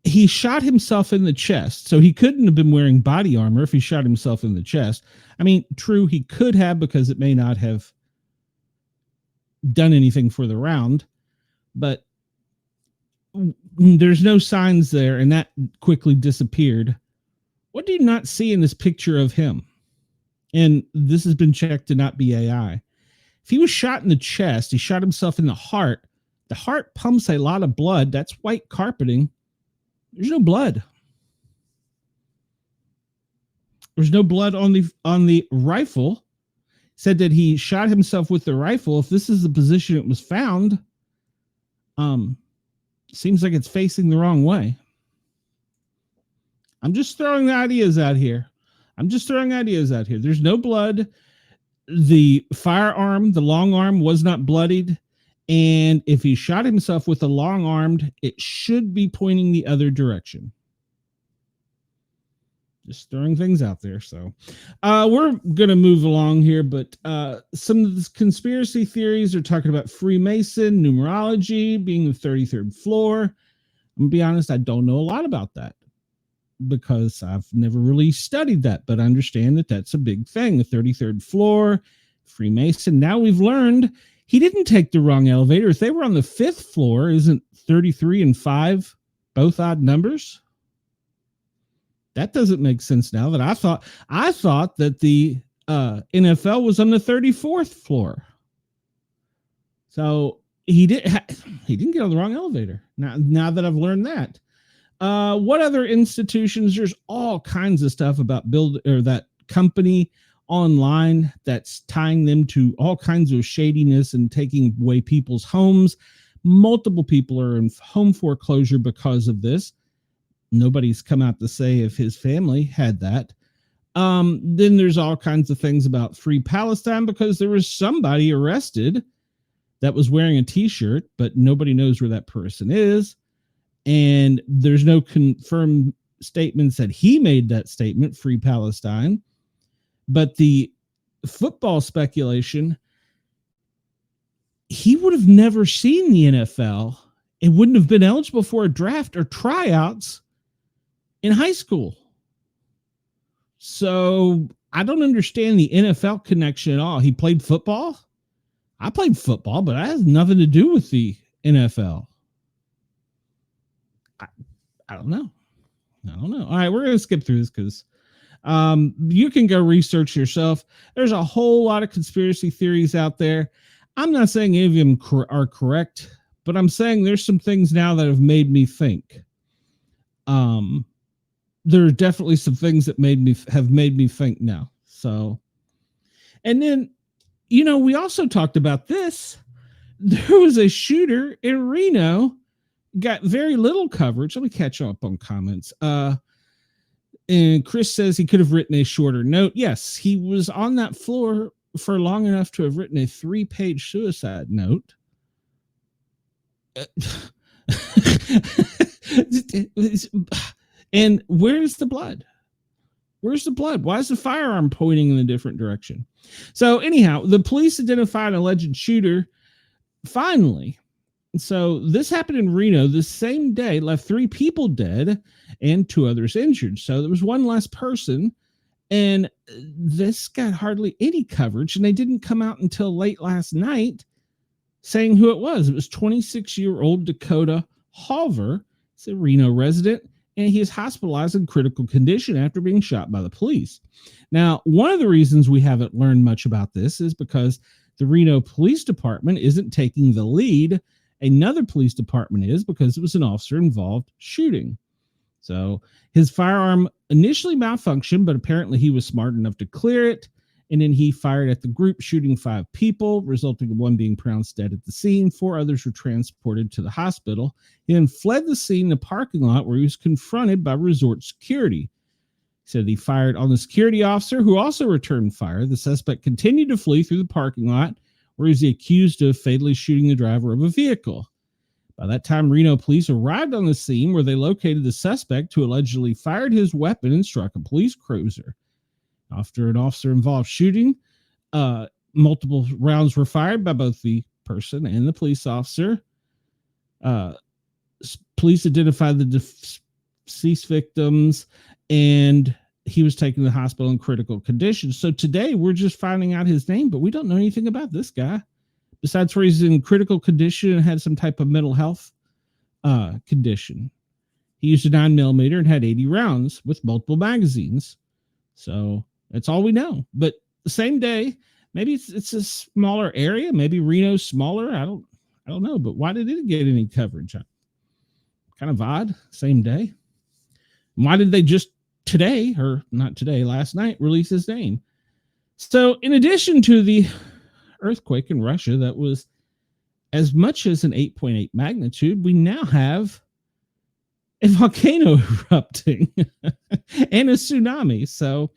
He shot himself in the chest, so he couldn't have been wearing body armor if he shot himself in the chest. I mean, true, he could have because it may not have done anything for the round, but there's no signs there, and that quickly disappeared. What do you not see in this picture of him? And this has been checked to not be AI. If he was shot in the chest, he shot himself in the heart. The heart pumps a lot of blood. That's white carpeting. There's no blood. There's no blood on the rifle. Said that he shot himself with the rifle. If this is the position it was found, seems like it's facing the wrong way. I'm just throwing ideas out here. There's no blood. The firearm, the long arm, was not bloodied. And if he shot himself with a long armed, it should be pointing the other direction. Just throwing things out there. So we're going to move along here, but some of the conspiracy theories are talking about Freemason, numerology, being the 33rd floor. I'm going to be honest, I don't know a lot about that, because I've never really studied that, but I understand that that's a big thing. The 33rd floor, Freemason. Now we've learned he didn't take the wrong elevator. If they were on the 5th floor, isn't 33 and 5 both odd numbers? That doesn't make sense now. That I thought that the NFL was on the 34th floor. So he didn't get on the wrong elevator. Now that I've learned that. What other institutions? There's all kinds of stuff about that company online that's tying them to all kinds of shadiness and taking away people's homes. Multiple people are in home foreclosure because of this. Nobody's come out to say if his family had that. Then there's all kinds of things about Free Palestine, because there was somebody arrested that was wearing a t-shirt, but nobody knows where that person is. And there's no confirmed statements that he made that statement, Free Palestine. But the football speculation, he would have never seen the NFL and wouldn't have been eligible for a draft or tryouts in high school. So I don't understand the NFL connection at all. He played football. I played football, but that has nothing to do with the NFL. I don't know. All right, we're going to skip through this because you can go research yourself. There's a whole lot of conspiracy theories out there. I'm not saying any of them are correct, but I'm saying there's some things now that have made me think. There are definitely some things that have made me think now. So, and then, we also talked about this. There was a shooter in Reno, got very little coverage. Let me catch up on comments. And Chris says he could have written a shorter note. Yes, he was on that floor for long enough to have written a 3-page suicide note. And where's the blood? Where's the blood? Why is the firearm pointing in a different direction? So anyhow, the police identified an alleged shooter finally. So this happened in Reno the same day, left 3 people dead and 2 others injured. So there was one less person, and this got hardly any coverage, and they didn't come out until late last night saying who it was. It was 26-year-old Dakota Halver. It's a Reno resident, and he is hospitalized in critical condition after being shot by the police. Now, one of the reasons we haven't learned much about this is because the Reno Police Department isn't taking the lead. Another police department is, because it was an officer-involved shooting. So his firearm initially malfunctioned, but apparently he was smart enough to clear it. And then he fired at the group, shooting 5 people, resulting in 1 being pronounced dead at the scene. 4 others were transported to the hospital. He then fled the scene in the parking lot, where he was confronted by resort security. He said he fired on the security officer, who also returned fire. The suspect continued to flee through the parking lot, where he was accused of fatally shooting the driver of a vehicle. By that time, Reno police arrived on the scene, where they located the suspect, who allegedly fired his weapon and struck a police cruiser. After an officer-involved shooting, multiple rounds were fired by both the person and the police officer. Police identified the deceased victims, and he was taken to the hospital in critical condition. So today we're just finding out his name, but we don't know anything about this guy besides where he's in critical condition and had some type of mental health condition. He used a 9mm and had 80 rounds with multiple magazines. So that's all we know. But the same day, maybe it's a smaller area. Maybe Reno's smaller. I don't know. But why did it get any coverage? Kind of odd. Same day. Why did they just today, or not today, last night, release his name? So in addition to the earthquake in Russia that was as much as an 8.8 magnitude, we now have a volcano erupting and a tsunami. So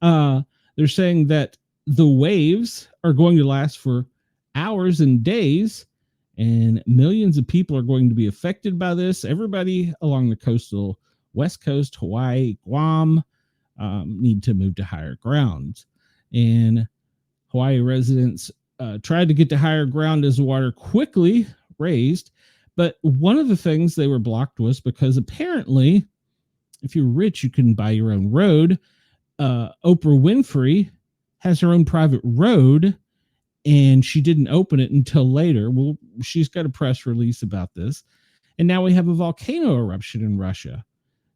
they're saying that the waves are going to last for hours and days, and millions of people are going to be affected by this. Everybody along the coastal West Coast, Hawaii, Guam, need to move to higher ground. And Hawaii residents tried to get to higher ground as the water quickly raised. But one of the things they were blocked was because apparently, if you're rich, you can buy your own road. Oprah Winfrey has her own private road, and she didn't open it until later. Well, she's got a press release about this. And now we have a volcano eruption in Russia.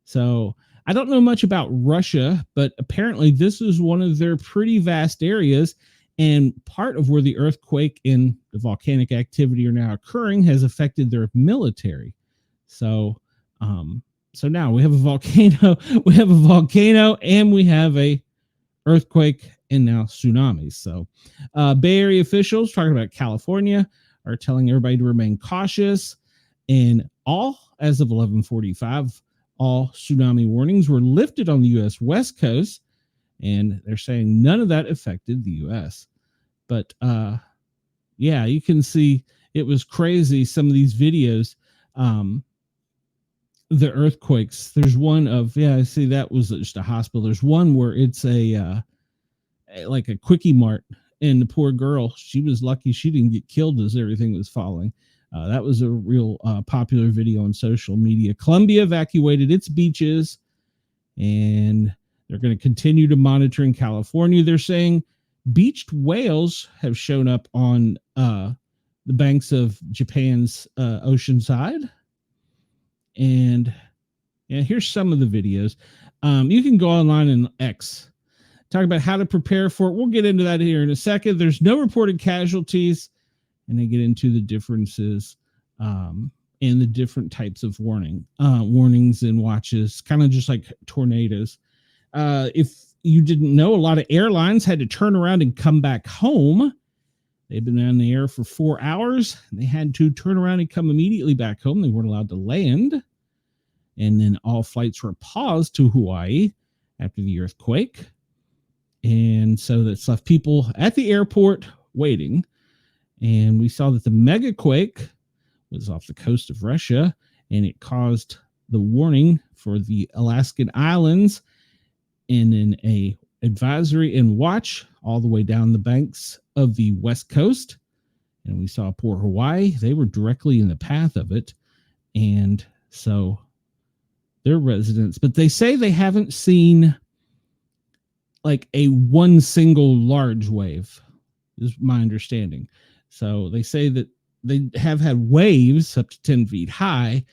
So I don't know much about Russia, but apparently this is one of their pretty vast areas. And part of where the earthquake and the volcanic activity are now occurring has affected their military. So, so now we have a volcano, and we have a earthquake and now tsunamis. So, Bay Area officials talking about California are telling everybody to remain cautious. And as of 11:45, all tsunami warnings were lifted on the U.S. West Coast. And they're saying none of that affected the U.S. But, yeah, you can see it was crazy. Some of these videos, the earthquakes, there's one of, I see that was just a hospital. There's one where it's like a quickie mart, and the poor girl, she was lucky she didn't get killed as everything was falling. That was a real popular video on social media. Colombia evacuated its beaches, and they're going to continue to monitor in California. They're saying beached whales have shown up on the banks of Japan's ocean side. And here's some of the videos. You can go online and X, talk about how to prepare for it. We'll get into that here in a second. There's no reported casualties, and they get into the differences and the different types of warnings and watches, kind of just like tornadoes. If you didn't know, a lot of airlines had to turn around and come back home. They've been on the air for 4 hours. They had to turn around and come immediately back home. They weren't allowed to land. And then all flights were paused to Hawaii after the earthquake. And so that's left people at the airport waiting. And we saw that the megaquake was off the coast of Russia, and it caused the warning for the Alaskan islands, and in a advisory and watch all the way down the banks of the West Coast. And we saw poor Hawaii. They were directly in the path of it. And so their residents, but they say they haven't seen like a one single large wave, is my understanding. So they say that they have had waves up to 10 feet high,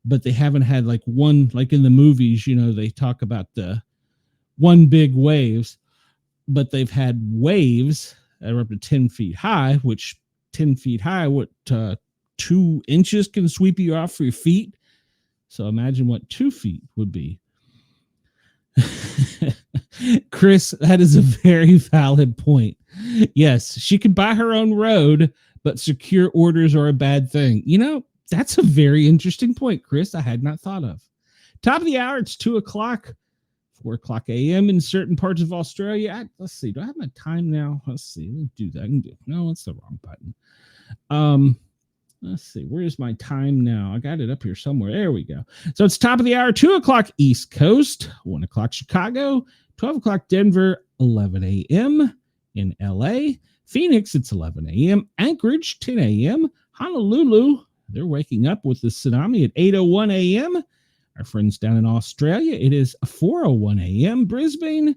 but they haven't had like one, like in the movies, they talk about the one big waves, but they've had waves that are up to 10 feet high, which 10 feet high, 2 inches can sweep you off your feet. So imagine what 2 feet would be. Chris, that is a very valid point. Yes, she could buy her own road, but secure orders are a bad thing. That's a very interesting point, Chris. I had not thought of. Top of the hour, it's 2:00, 4:00 a.m. in certain parts of Australia. Let's see. Do I have my time now? Let's see. Let me do that. No, it's the wrong button. Let's see. Where is my time now? I got it up here somewhere. There we go. So it's top of the hour, 2:00 East Coast, 1:00 Chicago, 12:00 Denver, 11 a.m. in LA. Phoenix, it's 11 a.m. Anchorage, 10 a.m. Honolulu, they're waking up with the tsunami at 8:01 a.m. Our friends down in Australia, it is 4:01 a.m. Brisbane,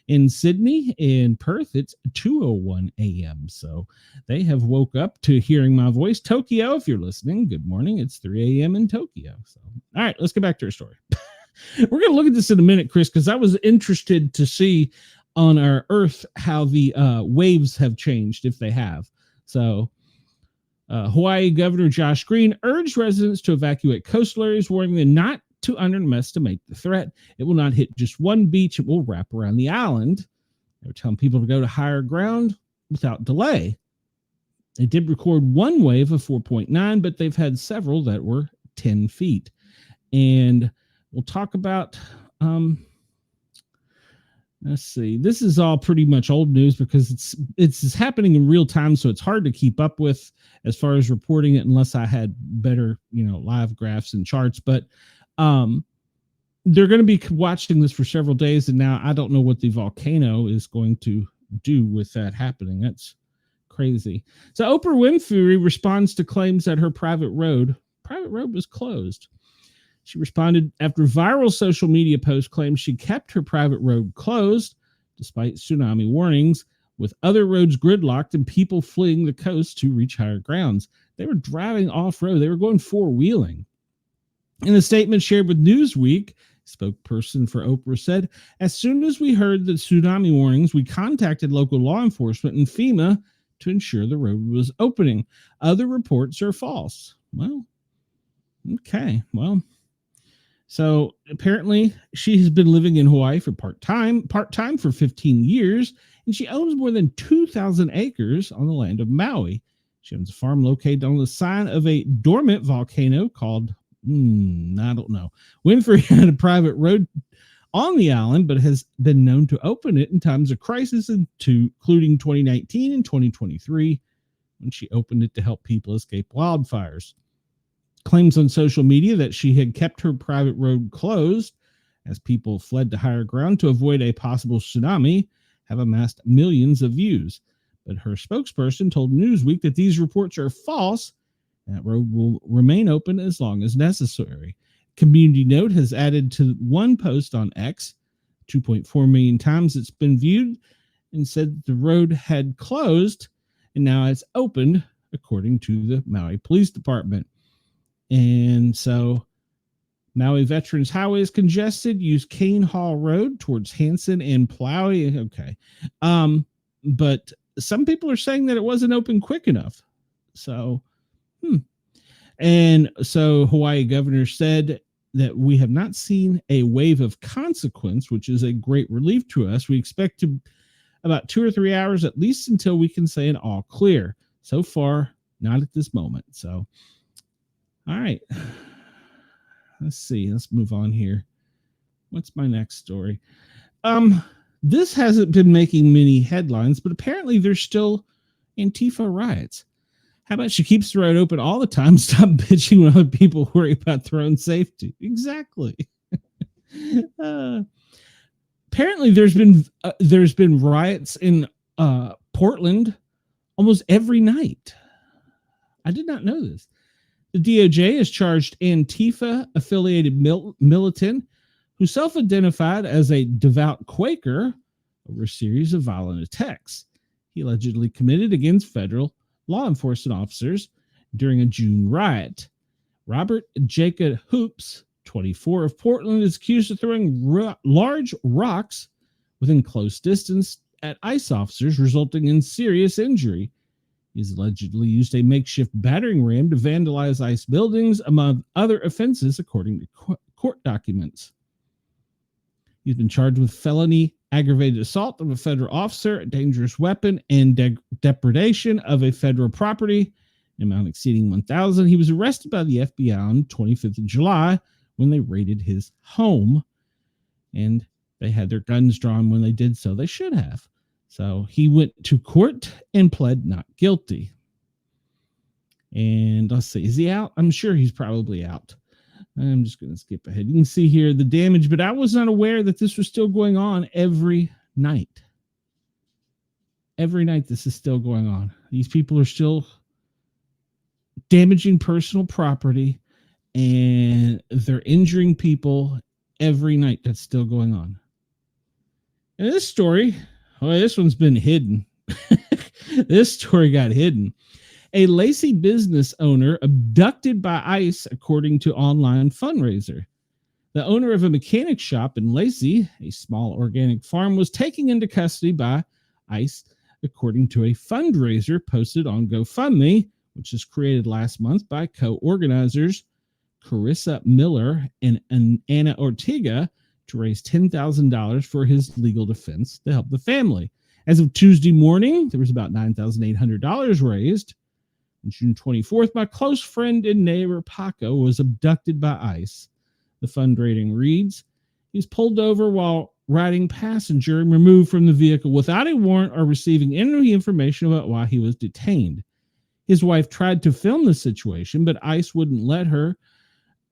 In Sydney and Perth, it's 2:01 a.m. So they have woke up to hearing my voice. Tokyo, if you're listening, good morning. It's 3 a.m. in Tokyo. So, all right, let's get back to our story. We're going to look at this in a minute, Chris, because I was interested to see on our Earth how the waves have changed, if they have. So, Hawaii Governor Josh Green urged residents to evacuate coastal areas, warning them not to underestimate the threat. It will not hit just one beach. It will wrap around the island. They were telling people to go to higher ground without delay. They did record one wave of 4.9, but they've had several that were 10 feet. And we'll talk about, let's see, this is all pretty much old news because it's happening in real time, so it's hard to keep up with as far as reporting it unless I had better, live graphs and charts. But they're going to be watching this for several days, and now I don't know what the volcano is going to do with that happening. That's crazy. So Oprah Winfrey responds to claims that her private road was closed. She responded after viral social media post claims she kept her private road closed despite tsunami warnings, with other roads gridlocked and people fleeing the coast to reach higher grounds. They were driving off-road. They were going four-wheeling. In a statement shared with Newsweek, spokesperson for Oprah said, "As soon as we heard the tsunami warnings, we contacted local law enforcement and FEMA to ensure the road was opening. Other reports are false." Well, okay. Well, so apparently she has been living in Hawaii for part-time for 15 years, and she owns more than 2,000 acres on the land of Maui. She owns a farm located on the side of a dormant volcano called, I don't know. Winfrey had a private road on the island, but has been known to open it in times of crisis, including 2019 and 2023, when she opened it to help people escape wildfires. Claims on social media that she had kept her private road closed as people fled to higher ground to avoid a possible tsunami have amassed millions of views. But her spokesperson told Newsweek that these reports are false. That road will remain open as long as necessary. Community Note has added to one post on X, 2.4 million times it's been viewed, and said the road had closed and now it's opened, according to the Maui Police Department. And so Maui Veterans Highway is congested. Use Kane Hall Road towards Hanson and Plowie. Okay. But some people are saying that it wasn't open quick enough. So, And so Hawaii governor said that we have not seen a wave of consequence, which is a great relief to us. We expect to about 2 or 3 hours at least until we can say an all clear. So far, not at this moment. So, all right. Let's see. Let's move on here. What's my next story? This hasn't been making many headlines, but apparently there's still Antifa riots. How about she keeps the road open all the time? Stop bitching when other people worry about their own safety. Exactly. Apparently there's been riots in Portland almost every night. I did not know this. The DOJ has charged Antifa-affiliated militant who self-identified as a devout Quaker over a series of violent attacks he allegedly committed against federal law enforcement officers during a June riot. Robert Jacob Hoops, 24, of Portland, is accused of throwing large rocks within close distance at ICE officers, resulting in serious injury. He's allegedly used a makeshift battering ram to vandalize ICE buildings, among other offenses, according to court documents. He's been charged with felony aggravated assault of a federal officer, a dangerous weapon, and depredation of a federal property, an amount exceeding $1,000. He was arrested by the FBI on 25th of July when they raided his home, and they had their guns drawn when they did so. They should have. So he went to court and pled not guilty. And let's see, is he out? I'm sure he's probably out. I'm just going to skip ahead. You can see here the damage, but I was not aware that this was still going on every night. Every night this is still going on. These people are still damaging personal property, and they're injuring people every night. That's still going on. And this story, well, this one's been hidden. This story got hidden. A Lacey business owner abducted by ICE, according to online fundraiser. The owner of a mechanic shop in Lacey, a small organic farm, was taken into custody by ICE, according to a fundraiser posted on GoFundMe, which was created last month by co-organizers Carissa Miller and Anna Ortega to raise $10,000 for his legal defense to help the family. As of Tuesday morning, there was about $9,800 raised. On June 24th, my close friend and neighbor Paco was abducted by ICE. The fundraising reads, he was pulled over while riding passenger and removed from the vehicle without a warrant or receiving any information about why he was detained. His wife tried to film the situation, but ICE wouldn't let her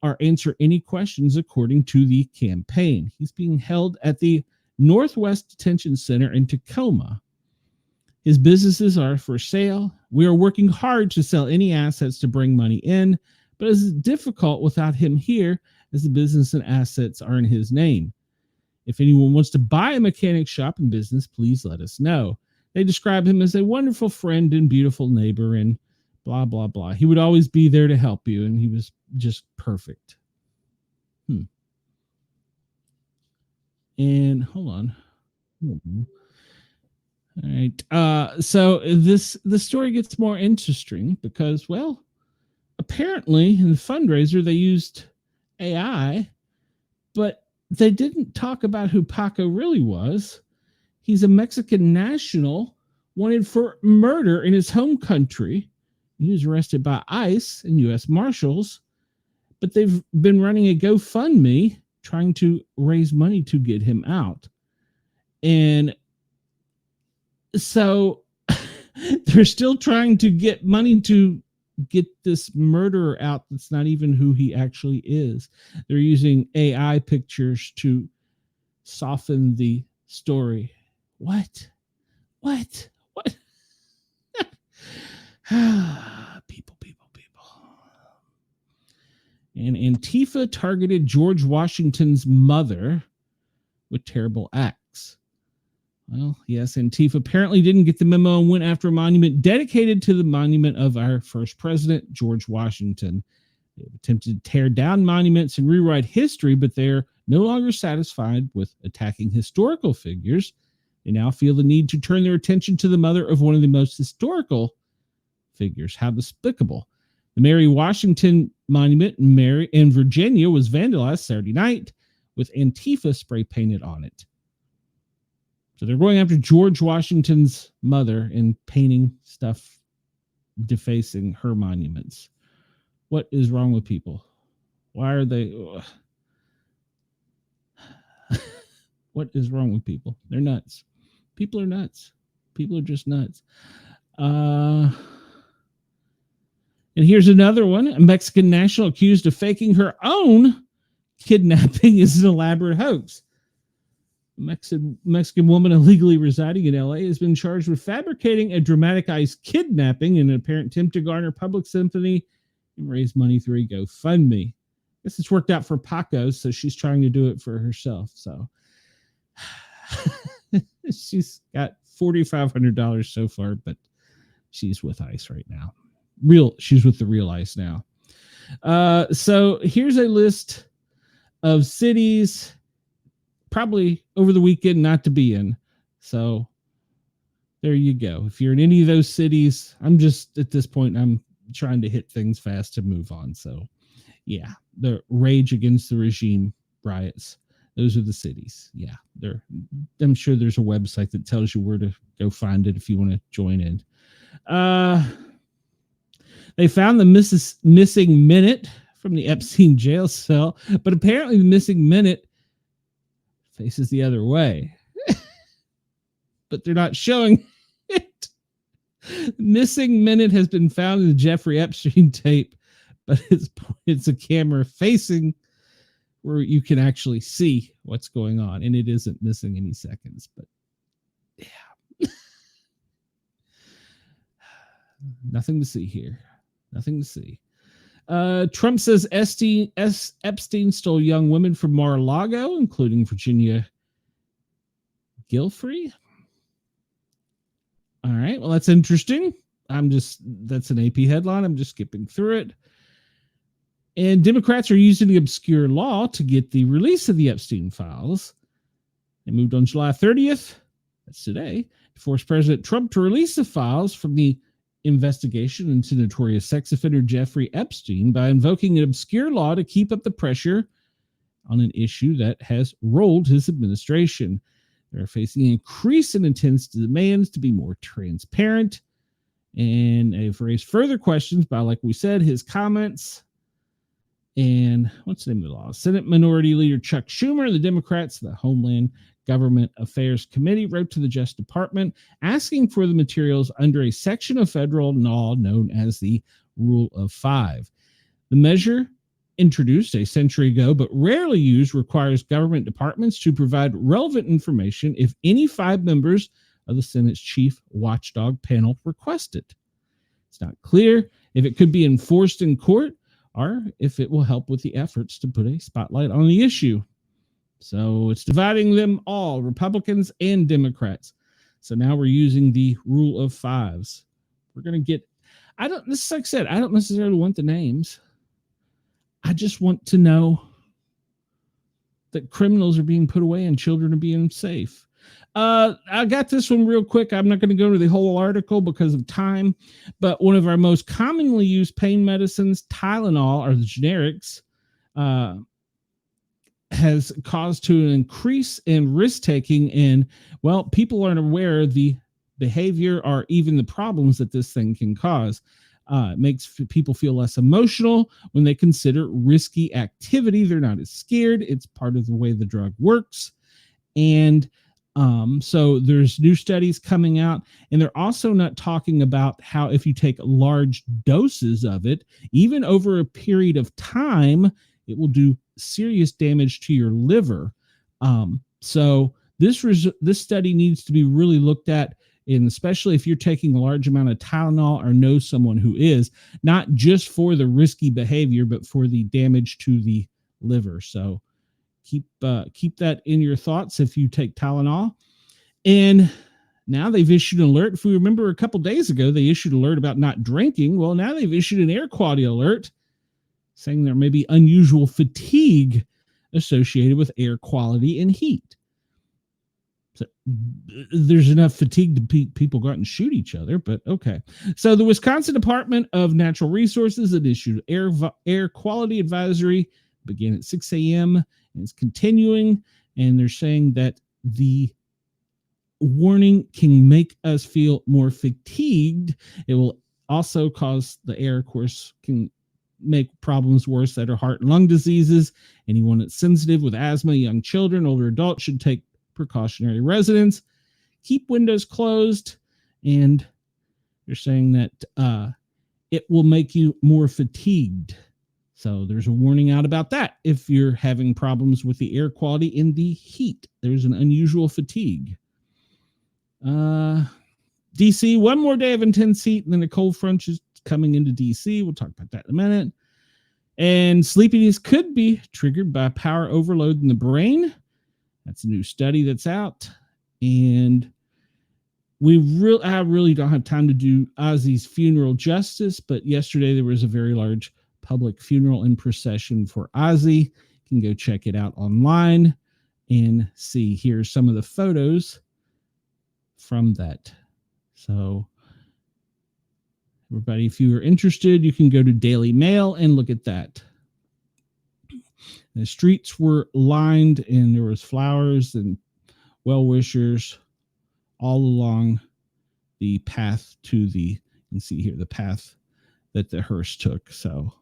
or answer any questions, according to the campaign. He's being held at the Northwest Detention Center in Tacoma. His businesses are for sale. We are working hard to sell any assets to bring money in, but it's difficult without him here, as the business and assets are in his name. If anyone wants to buy a mechanic shop and business, please let us know. They describe him as a wonderful friend and beautiful neighbor and blah, blah, blah. He would always be there to help you, and he was just perfect. And hold on. All right. So the story gets more interesting because, well, apparently in the fundraiser they used AI, but they didn't talk about who Paco really was. He's a Mexican national wanted for murder in his home country. He was arrested by ICE and U.S. Marshals, but they've been running a GoFundMe trying to raise money to get him out. And so they're still trying to get money to get this murderer out that's not even who he actually is. They're using AI pictures to soften the story. What? People. And Antifa targeted George Washington's mother with terrible acts. Well, yes, Antifa apparently didn't get the memo and went after a monument dedicated to the monument of our first president, George Washington. They've attempted to tear down monuments and rewrite history, but they're no longer satisfied with attacking historical figures. They now feel the need to turn their attention to the mother of one of the most historical figures. How despicable. The Mary Washington Monument in Virginia was vandalized Saturday night with Antifa spray painted on it. So they're going after George Washington's mother and painting stuff defacing her monuments. What is wrong with people? Why are they... What is wrong with people? They're nuts. People are nuts. People are just nuts. And here's another one. A Mexican national accused of faking her own kidnapping is an elaborate hoax. Mexican woman illegally residing in LA has been charged with fabricating a dramatized kidnapping in an apparent attempt to garner public sympathy and raise money through a GoFundMe. I guess it's worked out for Paco, so she's trying to do it for herself. So she's got $4,500 so far, but she's with ICE right now. She's with the real ICE now. So here's a list of cities probably over the weekend not to be in. So there you go. If you're in any of those cities, I'm just at this point, I'm trying to hit things fast to move on. So yeah, the Rage Against the Regime riots. Those are the cities. Yeah, I'm sure there's a website that tells you where to go find it if you want to join in. They found the missing minute from the Epstein jail cell, but apparently the missing minute faces the other way. But they're not showing it. Missing minute has been found in the Jeffrey Epstein tape, but it's a camera facing where you can actually see what's going on, and it isn't missing any seconds. But yeah, nothing to see here. Nothing to see. Trump says Epstein stole young women from Mar-a-Lago, including Virginia Guilfrey. All right. Well, that's interesting. That's an AP headline. I'm just skipping through it. And Democrats are using the obscure law to get the release of the Epstein files. They moved on July 30th, that's today, to force President Trump to release the files from the investigation into notorious sex offender Jeffrey Epstein by invoking an obscure law to keep up the pressure on an issue that has rolled his administration. They're facing an increase in intense demands to be more transparent. And they've raised further questions by, like we said, his comments. And what's the name of the law? Senate Minority Leader Chuck Schumer, the Democrats, the Homeland Government Affairs Committee, wrote to the Justice Department asking for the materials under a section of federal law known as the Rule of Five. The measure, introduced a century ago but rarely used, requires government departments to provide relevant information if any 5 members of the Senate's chief watchdog panel request it. It's not clear if it could be enforced in court or if it will help with the efforts to put a spotlight on the issue. So it's dividing them all, Republicans and Democrats. So now we're using the rule of fives. We're going to get, this is like I said, I don't necessarily want the names. I just want to know that criminals are being put away and children are being safe. I got this one real quick. I'm not going to go to the whole article because of time, but one of our most commonly used pain medicines, Tylenol, or the generics, has caused to an increase in risk-taking. And, well, people aren't aware of the behavior or even the problems that this thing can cause. It makes people feel less emotional when they consider risky activity. They're not as scared. It's part of the way the drug works. And so there's new studies coming out, and they're also not talking about how if you take large doses of it, even over a period of time, it will do serious damage to your liver. So this study needs to be really looked at, and especially if you're taking a large amount of Tylenol or know someone who is, not just for the risky behavior, but for the damage to the liver. So keep that in your thoughts if you take Tylenol. And now they've issued an alert. If we remember a couple days ago, they issued an alert about not drinking. Well, now they've issued an air quality alert saying there may be unusual fatigue associated with air quality and heat. So there's enough fatigue to people go out and shoot each other, but okay. So the Wisconsin Department of Natural Resources had issued air quality advisory, began at 6 a.m. and it's continuing. And they're saying that the warning can make us feel more fatigued. It will also cause the air, of course, can make problems worse that are heart and lung diseases. Anyone that's sensitive with asthma, young children, older adults should take precautionary residence, keep windows closed, and they're saying that it will make you more fatigued. So there's a warning out about that. If you're having problems with the air quality in the heat, there's an unusual fatigue. DC, one more day of intense heat, and then a cold front is coming into DC. We'll talk about that in a minute. And sleepiness could be triggered by power overload in the brain. That's a new study that's out. And I really don't have time to do Ozzy's funeral justice, but yesterday there was a very large public funeral and procession for Ozzy. You can go check it out online and see. Here's some of the photos from that. So everybody, if you are interested, you can go to Daily Mail and look at that. The streets were lined and there was flowers and well-wishers all along the path to you can see here the path that the hearse took. So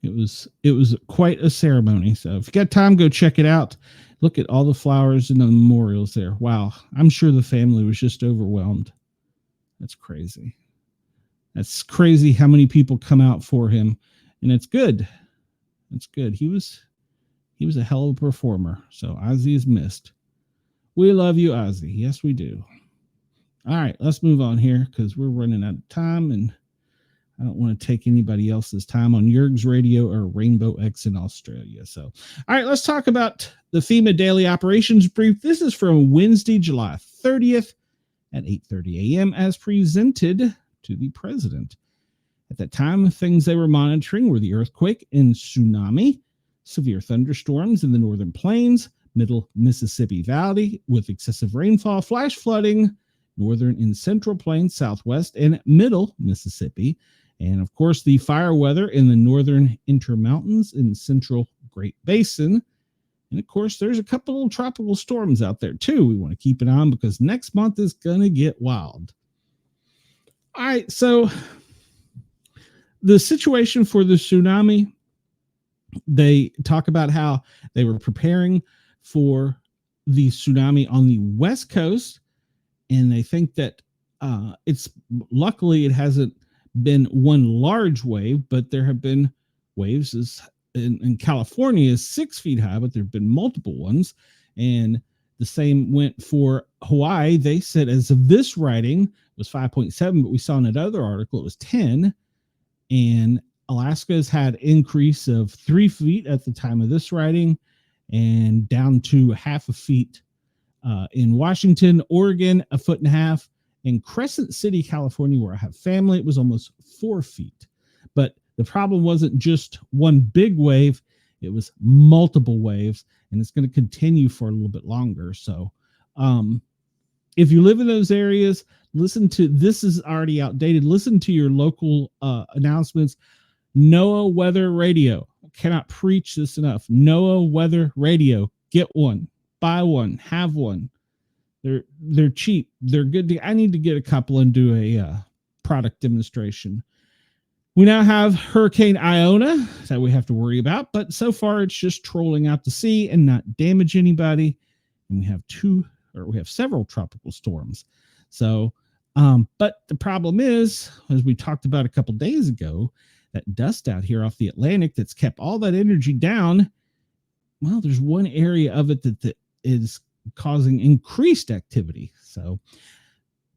it was quite a ceremony. So if you got time, go check it out. Look at all the flowers and the memorials there. Wow. I'm sure the family was just overwhelmed. That's crazy. That's crazy how many people come out for him. And it's good. It's good. He was a hell of a performer. So Ozzy is missed. We love you, Ozzy. Yes, we do. All right, let's move on here because we're running out of time and I don't want to take anybody else's time on Yerg's Radio or Rainbow X in Australia. So, all right, let's talk about the FEMA Daily Operations Brief. This is from Wednesday, July 30th at 8:30 a.m. as presented to the president. At that time, things they were monitoring were the earthquake and tsunami, severe thunderstorms in the northern plains, middle Mississippi Valley with excessive rainfall, flash flooding, northern and central plains, southwest and middle Mississippi, and of course the fire weather in the northern intermountains in the central Great Basin. And of course, there's a couple of tropical storms out there too we want to keep an eye on because next month is going to get wild. All right, so the situation for the tsunami, they talk about how they were preparing for the tsunami on the West Coast, and they think that luckily it hasn't been one large wave, but there have been waves in California is 6 feet high, but there have been multiple ones, and the same went for Hawaii. They said as of this writing it was 5.7, but we saw in another article it was 10. And Alaska has had increase of 3 feet at the time of this writing and down to half a feet in Washington, Oregon, 1.5 feet. In Crescent City, California, where I have family, it was almost 4 feet. But the problem wasn't just one big wave. It was multiple waves, and it's going to continue for a little bit longer. So if you live in those areas, listen to, this is already outdated. Listen to your local announcements. NOAA Weather Radio. I cannot preach this enough. NOAA Weather Radio. Get one. Buy one. Have one. They're cheap. They're good. I need to get a couple and do a product demonstration. We now have Hurricane Iona that we have to worry about, but so far it's just trolling out to sea and not damage anybody. And we have several tropical storms. So, but the problem is, as we talked about a couple days ago, that dust out here off the Atlantic that's kept all that energy down. Well, there's one area of it that is causing increased activity. So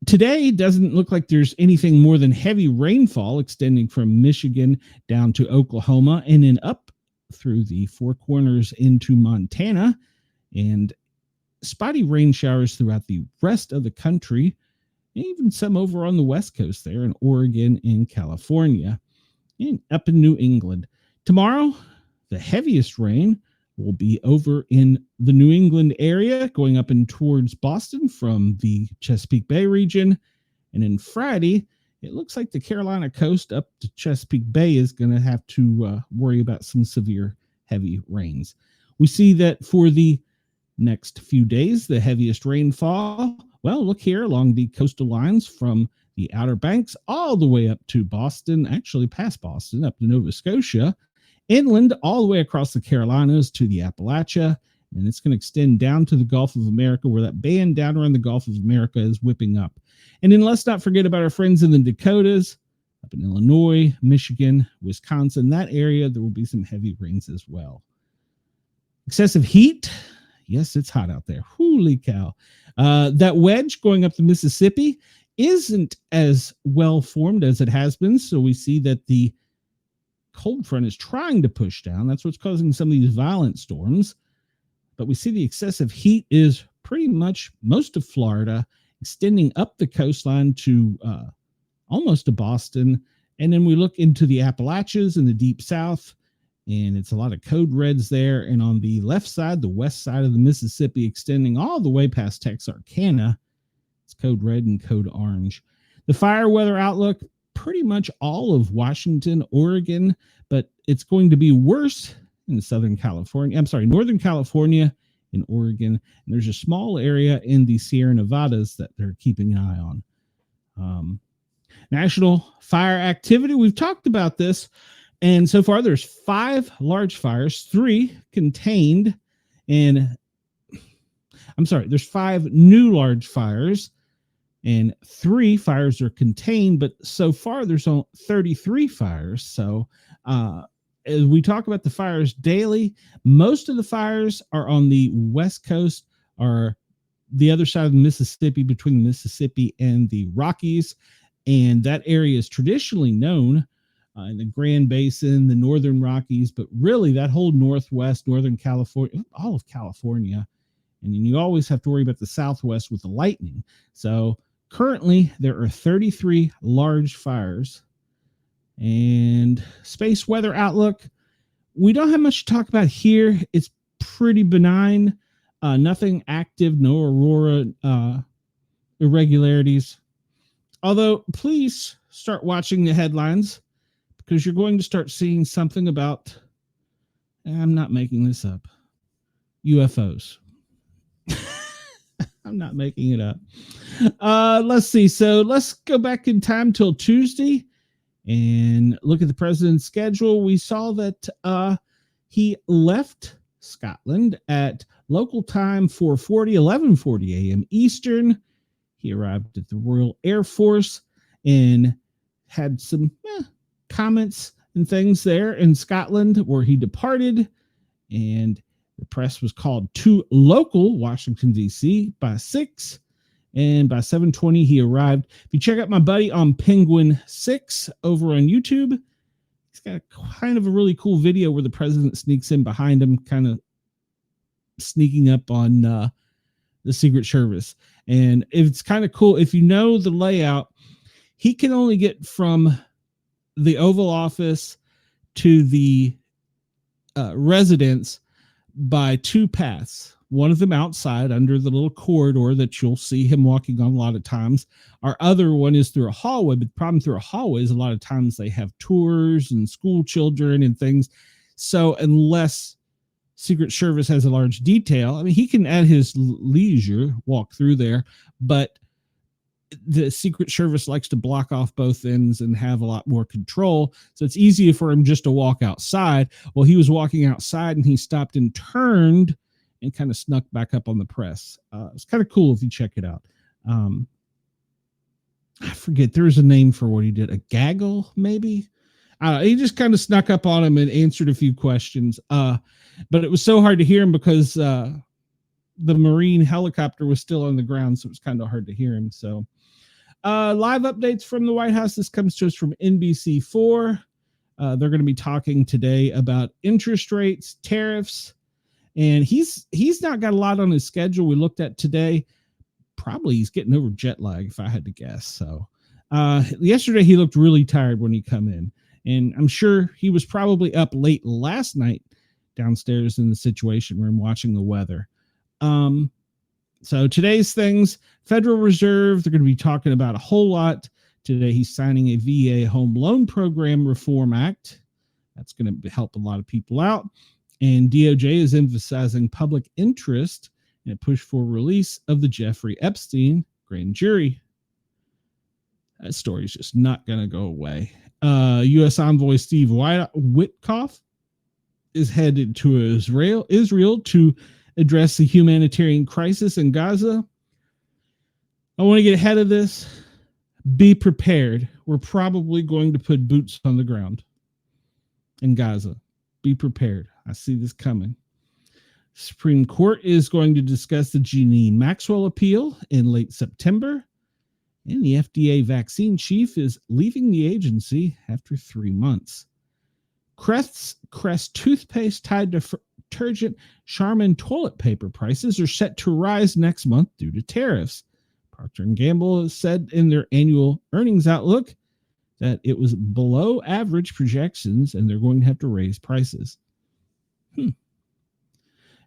today doesn't look like there's anything more than heavy rainfall extending from Michigan down to Oklahoma and then up through the Four Corners into Montana, and spotty rain showers throughout the rest of the country, even some over on the West Coast there in Oregon and California and up in New England. Tomorrow, the heaviest rain will be over in the New England area, going up and towards Boston from the Chesapeake Bay region. And then Friday, it looks like the Carolina coast up to Chesapeake Bay is going to have to worry about some severe heavy rains. We see that for the next few days, the heaviest rainfall, well, look here along the coastal lines from the Outer Banks all the way up to Boston, actually past Boston, up to Nova Scotia, inland all the way across the Carolinas to the Appalachia, and it's going to extend down to the Gulf of America, where that band down around the Gulf of America is whipping up. And then let's not forget about our friends in the Dakotas, up in Illinois, Michigan, Wisconsin, that area, there will be some heavy rains as well. Excessive heat. Yes, it's hot out there. Holy cow. That wedge going up the Mississippi isn't as well formed as it has been. So we see that the cold front is trying to push down. That's what's causing some of these violent storms. But we see the excessive heat is pretty much most of Florida, extending up the coastline to almost to Boston. And then we look into the Appalachians in the deep south, and it's a lot of code reds there. And on the left side, the west side of the Mississippi, extending all the way past Texarkana, it's code red and code orange. The fire weather outlook, pretty much all of Washington, Oregon, but it's going to be worse in Northern California, in Oregon. And there's a small area in the Sierra Nevadas that they're keeping an eye on. National fire activity, we've talked about this. And so far, there's 5 large fires, 3 contained, and there's 5 new large fires, and 3 fires are contained, but so far there's only 33 fires. So as we talk about the fires daily, most of the fires are on the West Coast, or the other side of the Mississippi, between the Mississippi and the Rockies. And that area is traditionally known in the Grand Basin, the Northern Rockies, but really that whole Northwest, Northern California, all of California. And then you always have to worry about the Southwest with the lightning. So currently there are 33 large fires. And space weather outlook, we don't have much to talk about here. It's pretty benign. Nothing active, no aurora irregularities. Although, please start watching the headlines because you're going to start seeing something about, I'm not making this up, UFOs. I'm not making it up. Let's see. So let's go back in time till Tuesday and look at the president's schedule. We saw that he left Scotland at local time 11:40 a.m. Eastern. He arrived at the Royal Air Force and had some comments and things there in Scotland where he departed, and the press was called to local Washington, D.C. by 6, and by 7:20 he arrived. If you check out my buddy on Penguin 6 over on YouTube, he's got kind of a really cool video where the president sneaks in behind him, kind of sneaking up on the Secret Service. And it's kind of cool. If you know the layout, he can only get from the Oval Office to the residence by 2 paths. One of them outside under the little corridor that you'll see him walking on a lot of times. Our other one is through a hallway, but the problem through a hallway is a lot of times they have tours and school children and things. So unless Secret Service has a large detail, I mean, he can at his leisure walk through there, but the Secret Service likes to block off both ends and have a lot more control. So it's easier for him just to walk outside. Well, he was walking outside and he stopped and turned and kind of snuck back up on the press. It's kind of cool if you check it out. I forget, there's a name for what he did. A gaggle, maybe? He just kind of snuck up on him and answered a few questions. But it was so hard to hear him because the Marine helicopter was still on the ground, so it was kind of hard to hear him. So live updates from the White House. This comes to us from NBC4. They're going to be talking today about interest rates, tariffs, and he's not got a lot on his schedule. We looked at today. Probably he's getting over jet lag, if I had to guess. So yesterday he looked really tired when he come in, and I'm sure he was probably up late last night downstairs in the Situation Room watching the weather. So today's things, Federal Reserve, they're going to be talking about a whole lot today. He's signing a VA Home Loan Program Reform Act. That's going to help a lot of people out. And DOJ is emphasizing public interest in a push for release of the Jeffrey Epstein grand jury. That story is just not going to go away. U.S. Envoy Steve Witkoff is headed to Israel to address the humanitarian crisis in Gaza. I want to get ahead of this. Be prepared. We're probably going to put boots on the ground in Gaza. Be prepared. I see this coming. Supreme Court is going to discuss the Jeanine Maxwell appeal in late September. And the FDA vaccine chief is leaving the agency after 3 months. Crest toothpaste tied to detergent Charmin toilet paper prices are set to rise next month due to tariffs. Procter & Gamble has said in their annual earnings outlook that it was below average projections and they're going to have to raise prices.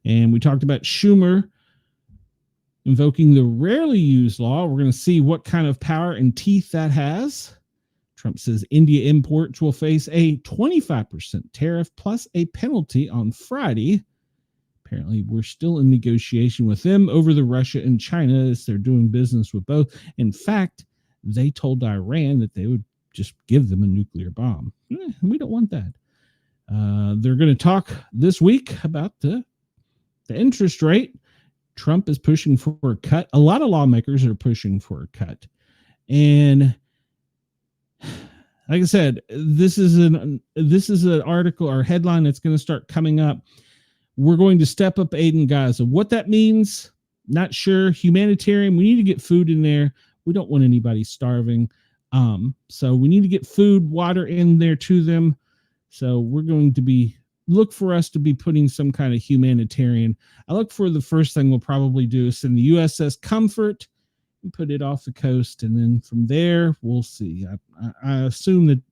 And we talked about Schumer invoking the rarely used law. We're going to see what kind of power and teeth that has. Trump says India imports will face a 25% tariff plus a penalty on Friday. Apparently, we're still in negotiation with them over the Russia and China as they're doing business with both. In fact, they told Iran that they would just give them a nuclear bomb. We don't want that. They're going to talk this week about the interest rate. Trump is pushing for a cut. A lot of lawmakers are pushing for a cut. And like I said, this is an article or headline that's going to start coming up. We're going to step up aid in Gaza. What that means, not sure. Humanitarian, we need to get food in there. We don't want anybody starving. So we need to get food, water in there to them. So we're going to look for us to be putting some kind of humanitarian. I look for the first thing we'll probably do is send the USS Comfort and put it off the coast. And then from there, we'll see. I assume that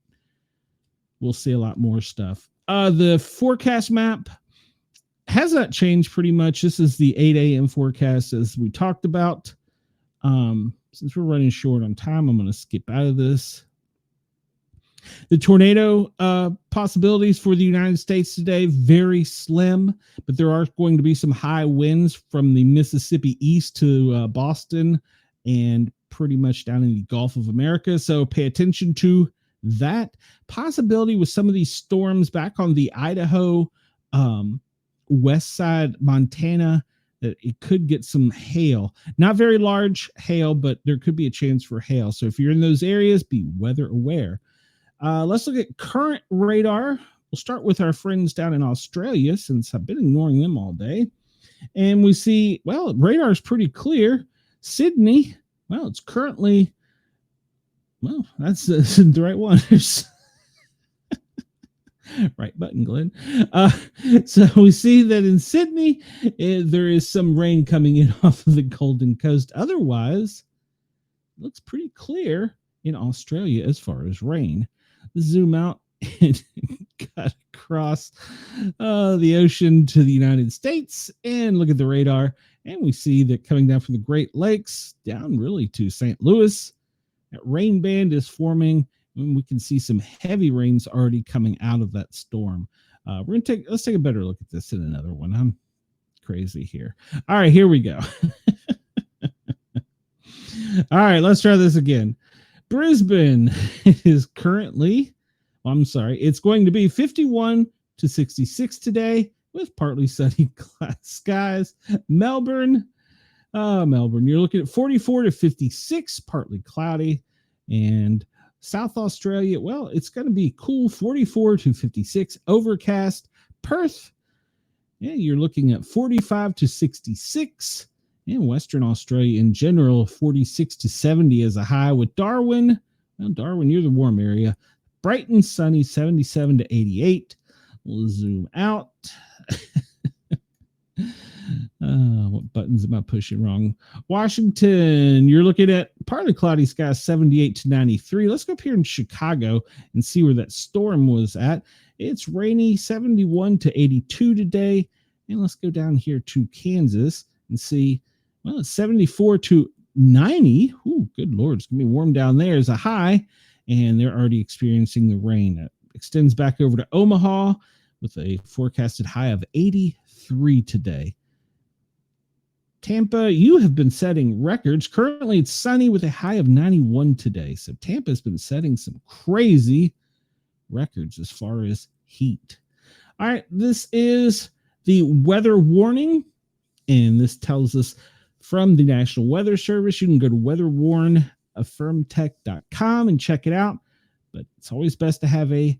we'll see a lot more stuff. The forecast map has not changed pretty much. This is the 8 a.m. forecast as we talked about. Since we're running short on time, I'm going to skip out of this. The tornado possibilities for the United States today, very slim, but there are going to be some high winds from the Mississippi east to Boston and pretty much down in the Gulf of America. So pay attention to that possibility with some of these storms back on the Idaho, west side, Montana, that it could get some hail. Not very large hail, but there could be a chance for hail. So if you're in those areas, be weather aware. Let's look at current radar. We'll start with our friends down in Australia, since I've been ignoring them all day. And we see, well, radar is pretty clear. Sydney, well, it's currently, well, that's the right one. Right button, Glenn. So we see that in Sydney, there is some rain coming in off of the Golden Coast. Otherwise, it looks pretty clear in Australia as far as rain. Zoom out and cut across the ocean to the United States and look at the radar. And we see that coming down from the Great Lakes down really to St. Louis, that rain band is forming. And we can see some heavy rains already coming out of that storm. Let's take a better look at this in another one. I'm crazy here. All right, here we go. All right, let's try this again. Brisbane is currently, it's going to be 51 to 66 today with partly sunny skies. Melbourne, you're looking at 44 to 56, partly cloudy. And South Australia, well, it's going to be cool, 44 to 56, overcast. Perth, yeah, you're looking at 45 to 66. And Western Australia in general, 46 to 70 as a high with Darwin. Well, Darwin, you're the warm area. Brighton, sunny, 77 to 88. We'll zoom out. What buttons am I pushing wrong? Washington, you're looking at partly cloudy skies, 78 to 93. Let's go up here in Chicago and see where that storm was at. It's rainy, 71 to 82 today. And let's go down here to Kansas and see, well, it's 74 to 90. Ooh, good Lord. It's going to be warm down there as a high. And they're already experiencing the rain. It extends back over to Omaha with a forecasted high of 83 today. Tampa, you have been setting records. Currently, it's sunny with a high of 91 today. So Tampa has been setting some crazy records as far as heat. All right, this is the weather warning. And this tells us from the National Weather Service. You can go to weatherwarnaffirmtech.com and check it out. But it's always best to have a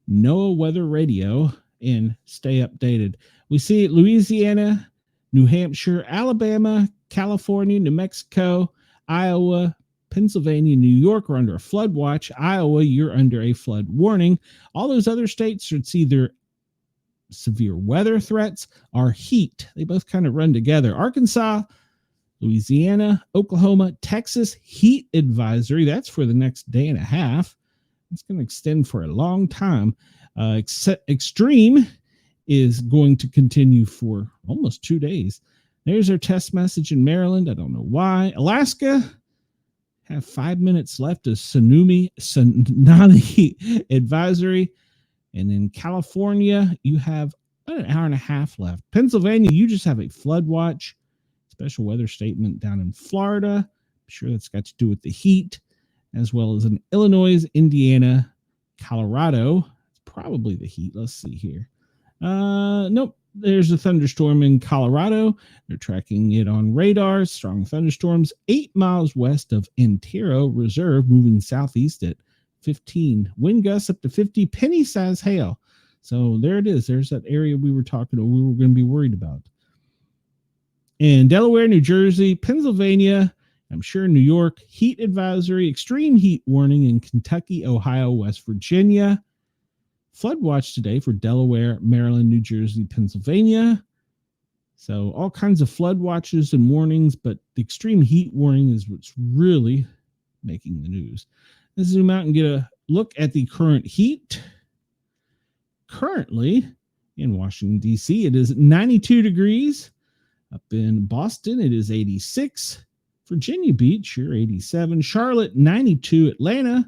NOAA weather radio and stay updated. We see Louisiana, New Hampshire, Alabama, California, New Mexico, Iowa, Pennsylvania, New York are under a flood watch. Iowa, you're under a flood warning. All those other states should see their severe weather threats or heat. They both kind of run together. Arkansas, Louisiana, Oklahoma, Texas, heat advisory. That's for the next day and a half. It's going to extend for a long time. Extreme is going to continue for almost 2 days. There's our test message in Maryland. I don't know why. Alaska, have 5 minutes left of tsunami advisory. And in California, you have about an hour and a half left. Pennsylvania, you just have a flood watch. Special weather statement down in Florida. I'm sure that's got to do with the heat, as well as in Illinois, Indiana, Colorado. It's probably the heat. Let's see here. Nope. There's a thunderstorm in Colorado. They're tracking it on radar. Strong thunderstorms 8 miles west of Antero Reserve, moving southeast at 15. Wind gusts up to 50. Penny-sized hail. So there it is. There's that area we were talking about. We were going to be worried about. In Delaware, New Jersey, Pennsylvania, I'm sure New York, heat advisory, extreme heat warning in Kentucky, Ohio, West Virginia. Flood watch today for Delaware, Maryland, New Jersey, Pennsylvania. So all kinds of flood watches and warnings, but the extreme heat warning is what's really making the news. Let's zoom out and get a look at the current heat. Currently in Washington, D.C., it is 92 degrees. Up in Boston, it is 86. Virginia Beach, you're 87. Charlotte, 92. Atlanta,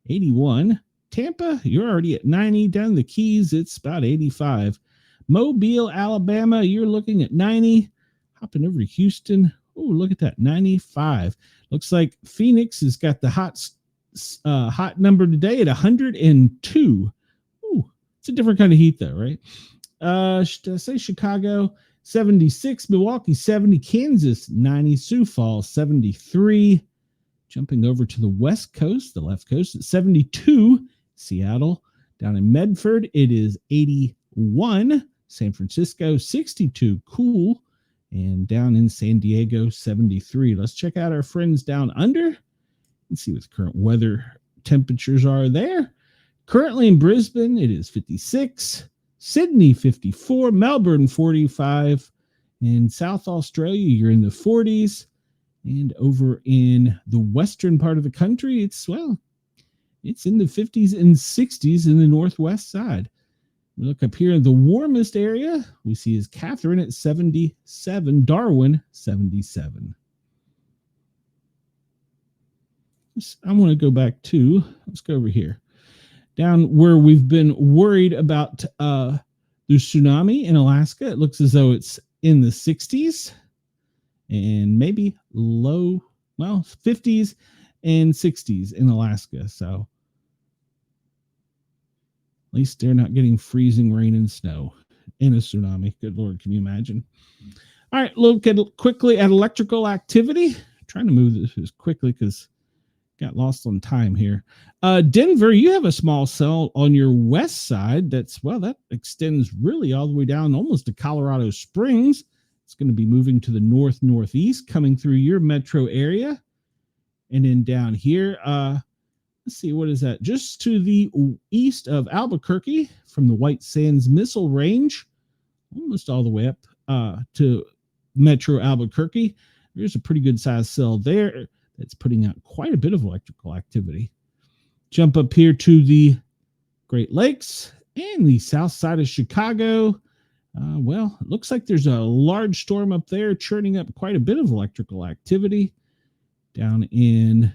81. Tampa, you're already at 90. Down in the Keys, it's about 85. Mobile, Alabama, you're looking at 90. Hopping over to Houston, oh, look at that, 95. Looks like Phoenix has got the hot number today at 102. Ooh, it's a different kind of heat, though, right? Should I say Chicago, 76, Milwaukee, 70, Kansas, 90, Sioux Falls, 73. Jumping over to the West Coast, the left coast, at 72, Seattle. Down in Medford, it is 81. San Francisco, 62, cool. And down in San Diego, 73. Let's check out our friends down under and see what the current weather temperatures are there. Currently in Brisbane, it is 56. Sydney, 54. Melbourne, 45. In South Australia, you're in the 40s. And over in the western part of the country, it's in the 50s and 60s in the northwest side. We look up here, the warmest area we see is Catherine at 77, Darwin, 77. I want to go back to, let's go over here. Down where we've been worried about the tsunami in Alaska, it looks as though it's in the 60s and maybe low, 50s and 60s in Alaska. So at least they're not getting freezing rain and snow in a tsunami. Good Lord, can you imagine? All right, look at quickly at electrical activity. I'm trying to move this as quickly because got lost on time here. Denver, you have a small cell on your west side that extends really all the way down almost to Colorado Springs. It's going to be moving to the northeast, coming through your metro area. And then down here, let's see, what is that? Just to the east of Albuquerque from the White Sands Missile Range, almost all the way up to Metro Albuquerque. There's a pretty good sized cell there that's putting out quite a bit of electrical activity. Jump up here to the Great Lakes and the south side of Chicago. It looks like there's a large storm up there churning up quite a bit of electrical activity. Down in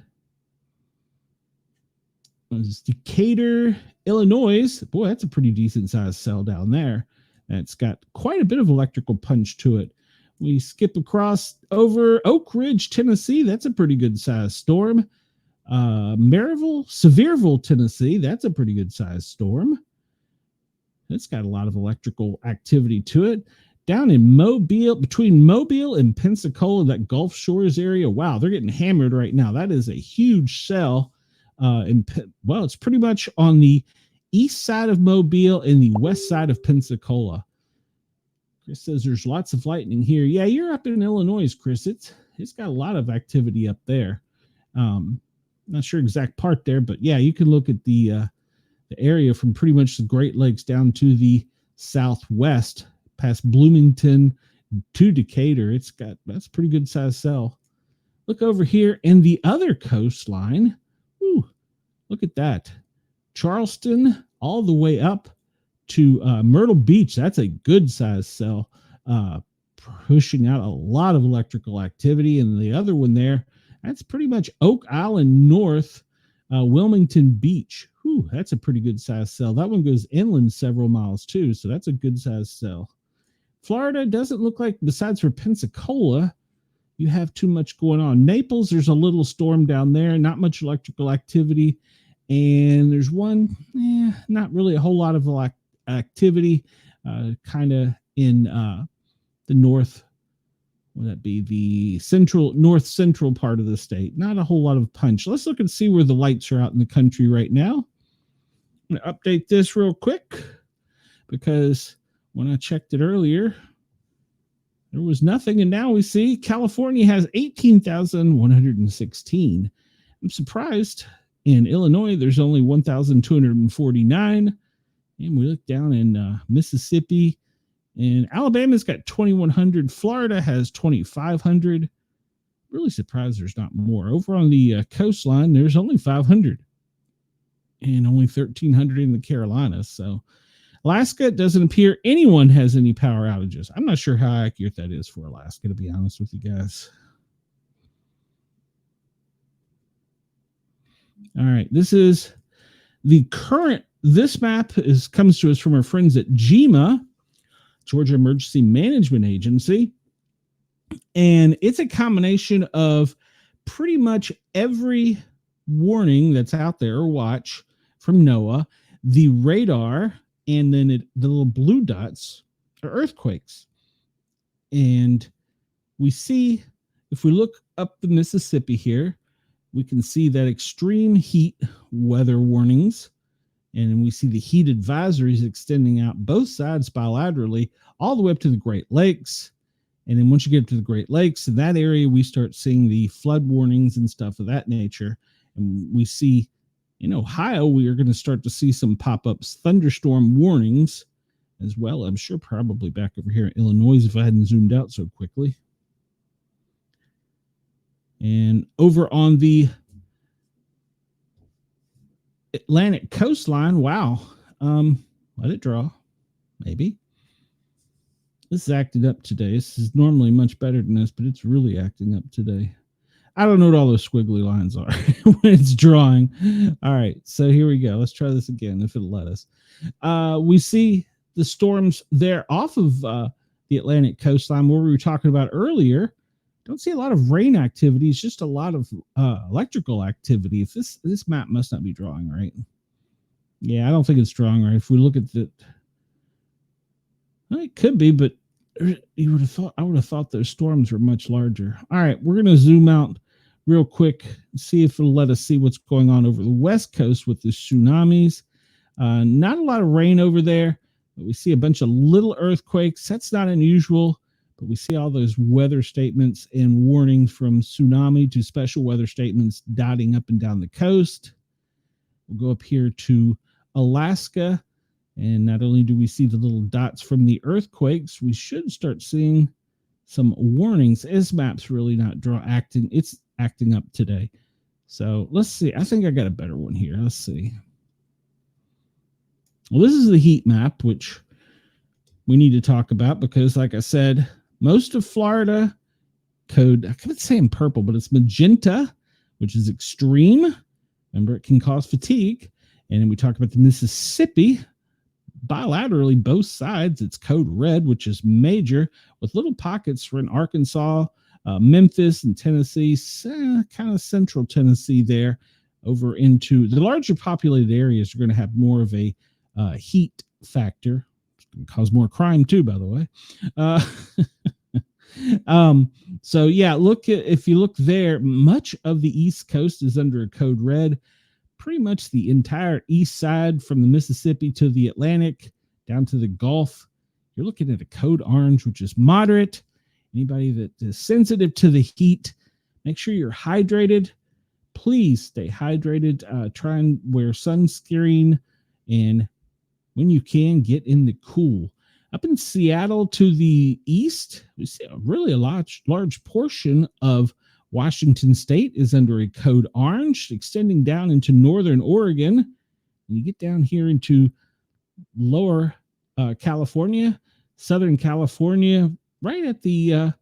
Decatur, Illinois. Boy, that's a pretty decent sized cell down there. That's got quite a bit of electrical punch to it. We skip across over Oak Ridge, Tennessee. That's a pretty good sized storm. Sevierville, Tennessee. That's a pretty good sized storm. It's got a lot of electrical activity to it. Down in Mobile, between Mobile and Pensacola, that Gulf Shores area. Wow, they're getting hammered right now. That is a huge cell. It's pretty much on the east side of Mobile and the west side of Pensacola. Chris says there's lots of lightning here. Yeah, you're up in Illinois, Chris. It's got a lot of activity up there. Not sure exact part there, but yeah, you can look at the area from pretty much the Great Lakes down to the southwest, past Bloomington to Decatur. That's a pretty good sized cell. Look over here in the other coastline. Ooh, look at that. Charleston all the way up to Myrtle Beach. That's a good sized cell, pushing out a lot of electrical activity. And the other one there, that's pretty much Oak Island North, Wilmington Beach. Whew, that's a pretty good sized cell. That one goes inland several miles too, so that's a good sized cell. Florida doesn't look like, besides for Pensacola, you have too much going on. Naples, there's a little storm down there, not much electrical activity. And there's one, not really a whole lot of activity, kind of in the north. Would that be the north central part of the state? Not a whole lot of punch. Let's look and see where the lights are out in the country right now. I'm going to update this real quick because when I checked it earlier, there was nothing, and now we see California has 18,116. I'm surprised. In Illinois, there's only 1,249. And we look down in Mississippi, and Alabama's got 2,100. Florida has 2,500. Really surprised there's not more. Over on the coastline, there's only 500 and only 1,300 in the Carolinas. So Alaska, it doesn't appear anyone has any power outages. I'm not sure how accurate that is for Alaska, to be honest with you guys. All right, this is the current. This map comes to us from our friends at GEMA, Georgia Emergency Management Agency. And it's a combination of pretty much every warning that's out there or watch from NOAA, the radar, and then the little blue dots are earthquakes. And we see, if we look up the Mississippi here, we can see that extreme heat weather warnings. And we see the heat advisories extending out both sides bilaterally all the way up to the Great Lakes. And then once you get to the Great Lakes, in that area, we start seeing the flood warnings and stuff of that nature. And we see in Ohio, we are going to start to see some pop-ups, thunderstorm warnings as well. I'm sure probably back over here in Illinois if I hadn't zoomed out so quickly. And over on the Atlantic coastline, wow. Let it draw. Maybe. This is acting up today. This is normally much better than this, but it's really acting up today. I don't know what all those squiggly lines are when it's drawing. All right, so here we go. Let's try this again if it'll let us. We see the storms there off of the Atlantic coastline where we were talking about earlier. Don't see a lot of rain activity. It's just a lot of electrical activity. If this map must not be drawing right. Yeah, I don't think it's drawing right. If we look at the, well, it could be, but you would have thought, I would have thought those storms were much larger. All right, we're going to zoom out real quick and see if it'll let us see what's going on over the West Coast with the tsunamis. Not a lot of rain over there, but we see a bunch of little earthquakes. That's not unusual, but we see all those weather statements and warnings from tsunami to special weather statements dotting up and down the coast. We'll go up here to Alaska. And not only do we see the little dots from the earthquakes, we should start seeing some warnings. This map's really not acting. It's acting up today. So let's see. I think I got a better one here. Let's see. Well, this is the heat map, which we need to talk about because, like I said, most of Florida code, I could say in purple, but it's magenta, which is extreme. Remember, it can cause fatigue. And then we talk about the Mississippi. Bilaterally, both sides, it's code red, which is major, with little pockets for in Arkansas, Memphis, and Tennessee, kind of central Tennessee there, over into the larger populated areas are going to have more of a heat factor. It's going to cause more crime too, by the way. So yeah, if you look there, much of the East Coast is under a code red. Pretty much the entire east side from the Mississippi to the Atlantic down to the Gulf, you're looking at a code orange, which is moderate. Anybody that is sensitive to the heat, make sure you're hydrated. Please stay hydrated. Try and wear sunscreen, and when you can, get in the cool. Up in Seattle to the east, we see a large portion of Washington State is under a code orange, extending down into northern Oregon. And you get down here into lower California, southern California, right at the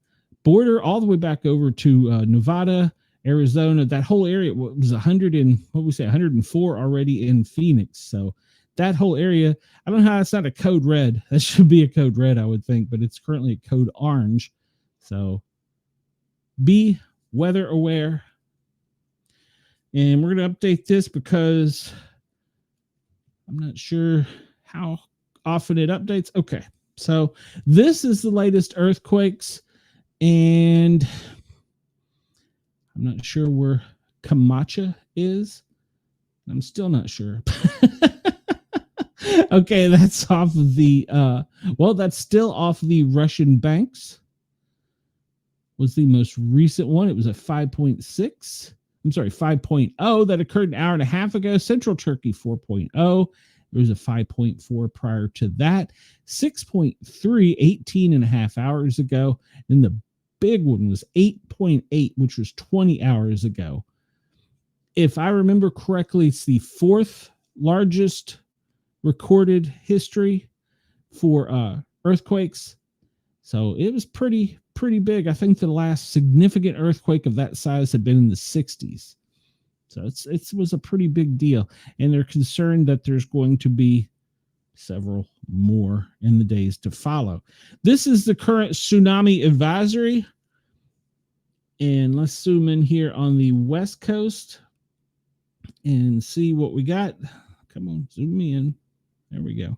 border, all the way back over to Nevada, Arizona. That whole area was 104 already in Phoenix. So that whole area, I don't know how it's not a code red. That should be a code red, I would think, but it's currently a code orange. So be weather aware. And we're going to update this because I'm not sure how often it updates. Okay, so this is the latest earthquakes, and I'm not sure where Camacha is. I'm still not sure. Okay, that's off of the that's still off the Russian banks. was the most recent one. It was a 5.6. I'm sorry, 5.0 that occurred an hour and a half ago. Central Turkey 4.0. There was a 5.4 prior to that. 6.3, 18 and a half hours ago. And the big one was 8.8, which was 20 hours ago. If I remember correctly, it's the fourth largest recorded history for earthquakes. So it was pretty big. I think the last significant earthquake of that size had been in the 60s. So it was a pretty big deal. And they're concerned that there's going to be several more in the days to follow. This is the current tsunami advisory. And let's zoom in here on the West Coast and see what we got. Come on, zoom me in. There we go.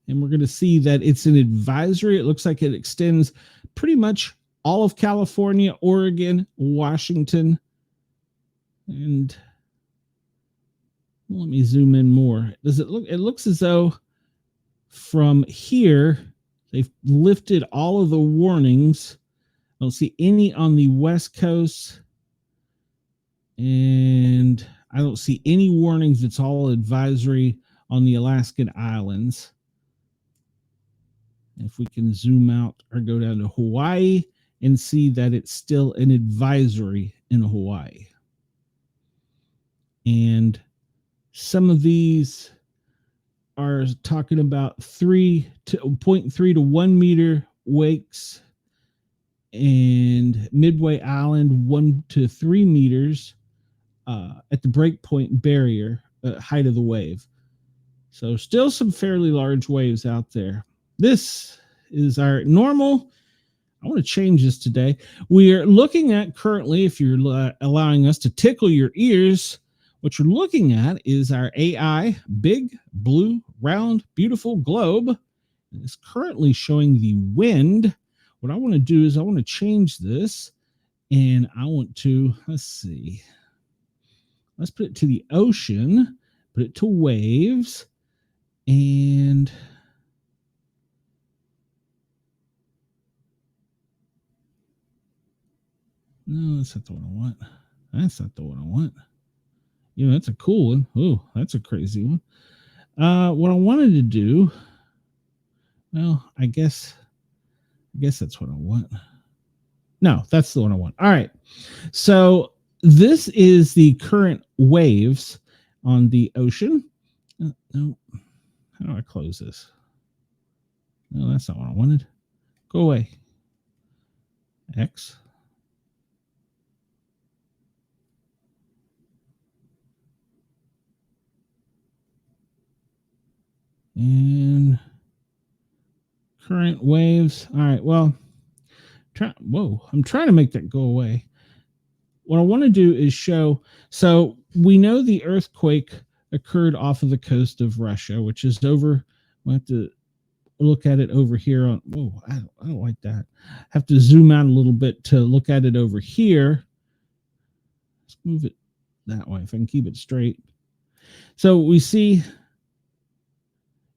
And we're going to see that it's an advisory. It looks like it extends pretty much all of California, Oregon, Washington. And let me zoom in more. Does it look? It looks as though from here, they've lifted all of the warnings. I don't see any on the West Coast. And I don't see any warnings. It's all advisory on the Alaskan Islands. If we can zoom out or go down to Hawaii and see that it's still an advisory in Hawaii. And some of these are talking about 0.3 to 1 meter wakes, and Midway Island 1 to 3 meters at the breakpoint barrier height of the wave. So still some fairly large waves out there. This is our normal. I want to change this today. We are looking at currently, if you're allowing us to tickle your ears, what you're looking at is our AI big, blue, round, beautiful globe. It's currently showing the wind. What I want to do is I want to change this, and I want to, let's see. Let's put it to the ocean, put it to waves, and no, that's not the one I want. That's not the one I want. Yeah, that's a cool one. Oh, that's a crazy one. What I wanted to do, well, I guess that's what I want. No, that's the one I want. All right. So this is the current waves on the ocean. No. How do I close this? No, that's not what I wanted. Go away. X. And current waves. All right. Well, I'm trying to make that go away. What I want to do is show. So we know the earthquake occurred off of the coast of Russia, which is over. We'll have to look at it over here on. Whoa, I don't like that. Have to zoom out a little bit to look at it over here. Let's move it that way if I can keep it straight. So we see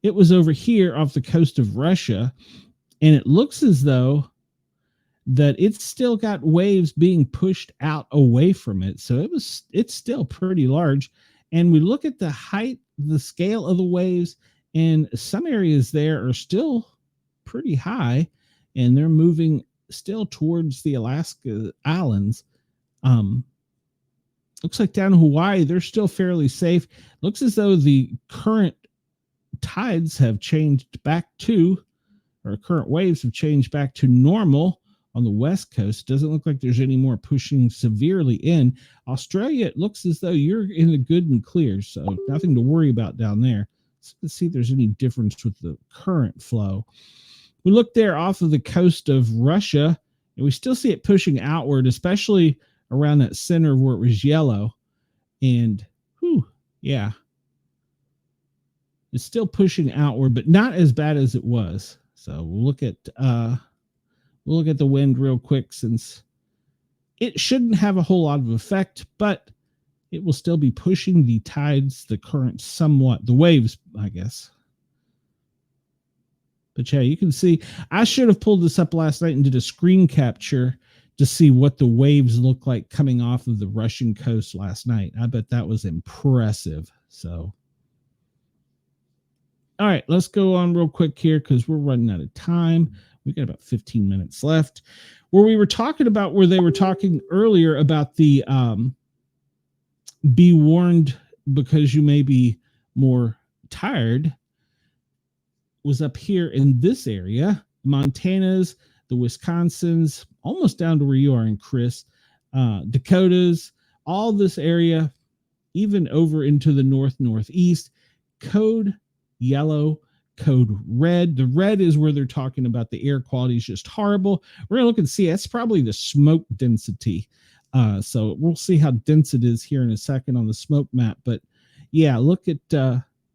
it was over here off the coast of Russia, and it looks as though that it's still got waves being pushed out away from it. So it's still pretty large. And we look at the height, the scale of the waves, and some areas there are still pretty high, and they're moving still towards the Alaska Islands. Looks like down in Hawaii, they're still fairly safe. Looks as though the current tides have changed back to, or current waves have changed back to normal on the West Coast. Doesn't look like there's any more pushing severely in. Australia, it looks as though you're in the good and clear, so nothing to worry about down there. Let's see if there's any difference with the current flow. We look there off of the coast of Russia, and we still see it pushing outward, especially around that center where it was yellow. And, yeah. It's still pushing outward, but not as bad as it was. So we'll look at the wind real quick, since it shouldn't have a whole lot of effect, but it will still be pushing the tides, the current somewhat, the waves, I guess. But yeah, you can see, I should have pulled this up last night and did a screen capture to see what the waves look like coming off of the Russian coast last night. I bet that was impressive. So, all right, let's go on real quick here because we're running out of time. We got about 15 minutes left. Where we were talking about, where they were talking earlier about the be warned because you may be more tired, was up here in this area, Montana's, the Wisconsins, almost down to where you are in Chris, Dakotas, all this area, even over into the northeast, code yellow, code red. The red is where they're talking about the air quality is just horrible. We're gonna look and see, that's probably the smoke density. So we'll see how dense it is here in a second on the smoke map. But yeah, look at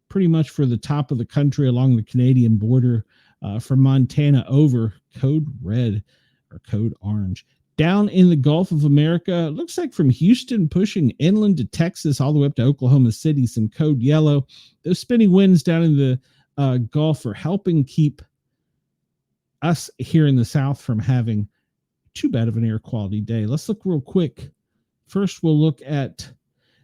pretty much for the top of the country along the Canadian border, from Montana over, code red or code orange. Down in the Gulf of America, looks like from Houston pushing inland to Texas all the way up to Oklahoma City, some code yellow. Those spinning winds down in the Gulf are helping keep us here in the South from having too bad of an air quality day. Let's look real quick. First, we'll look at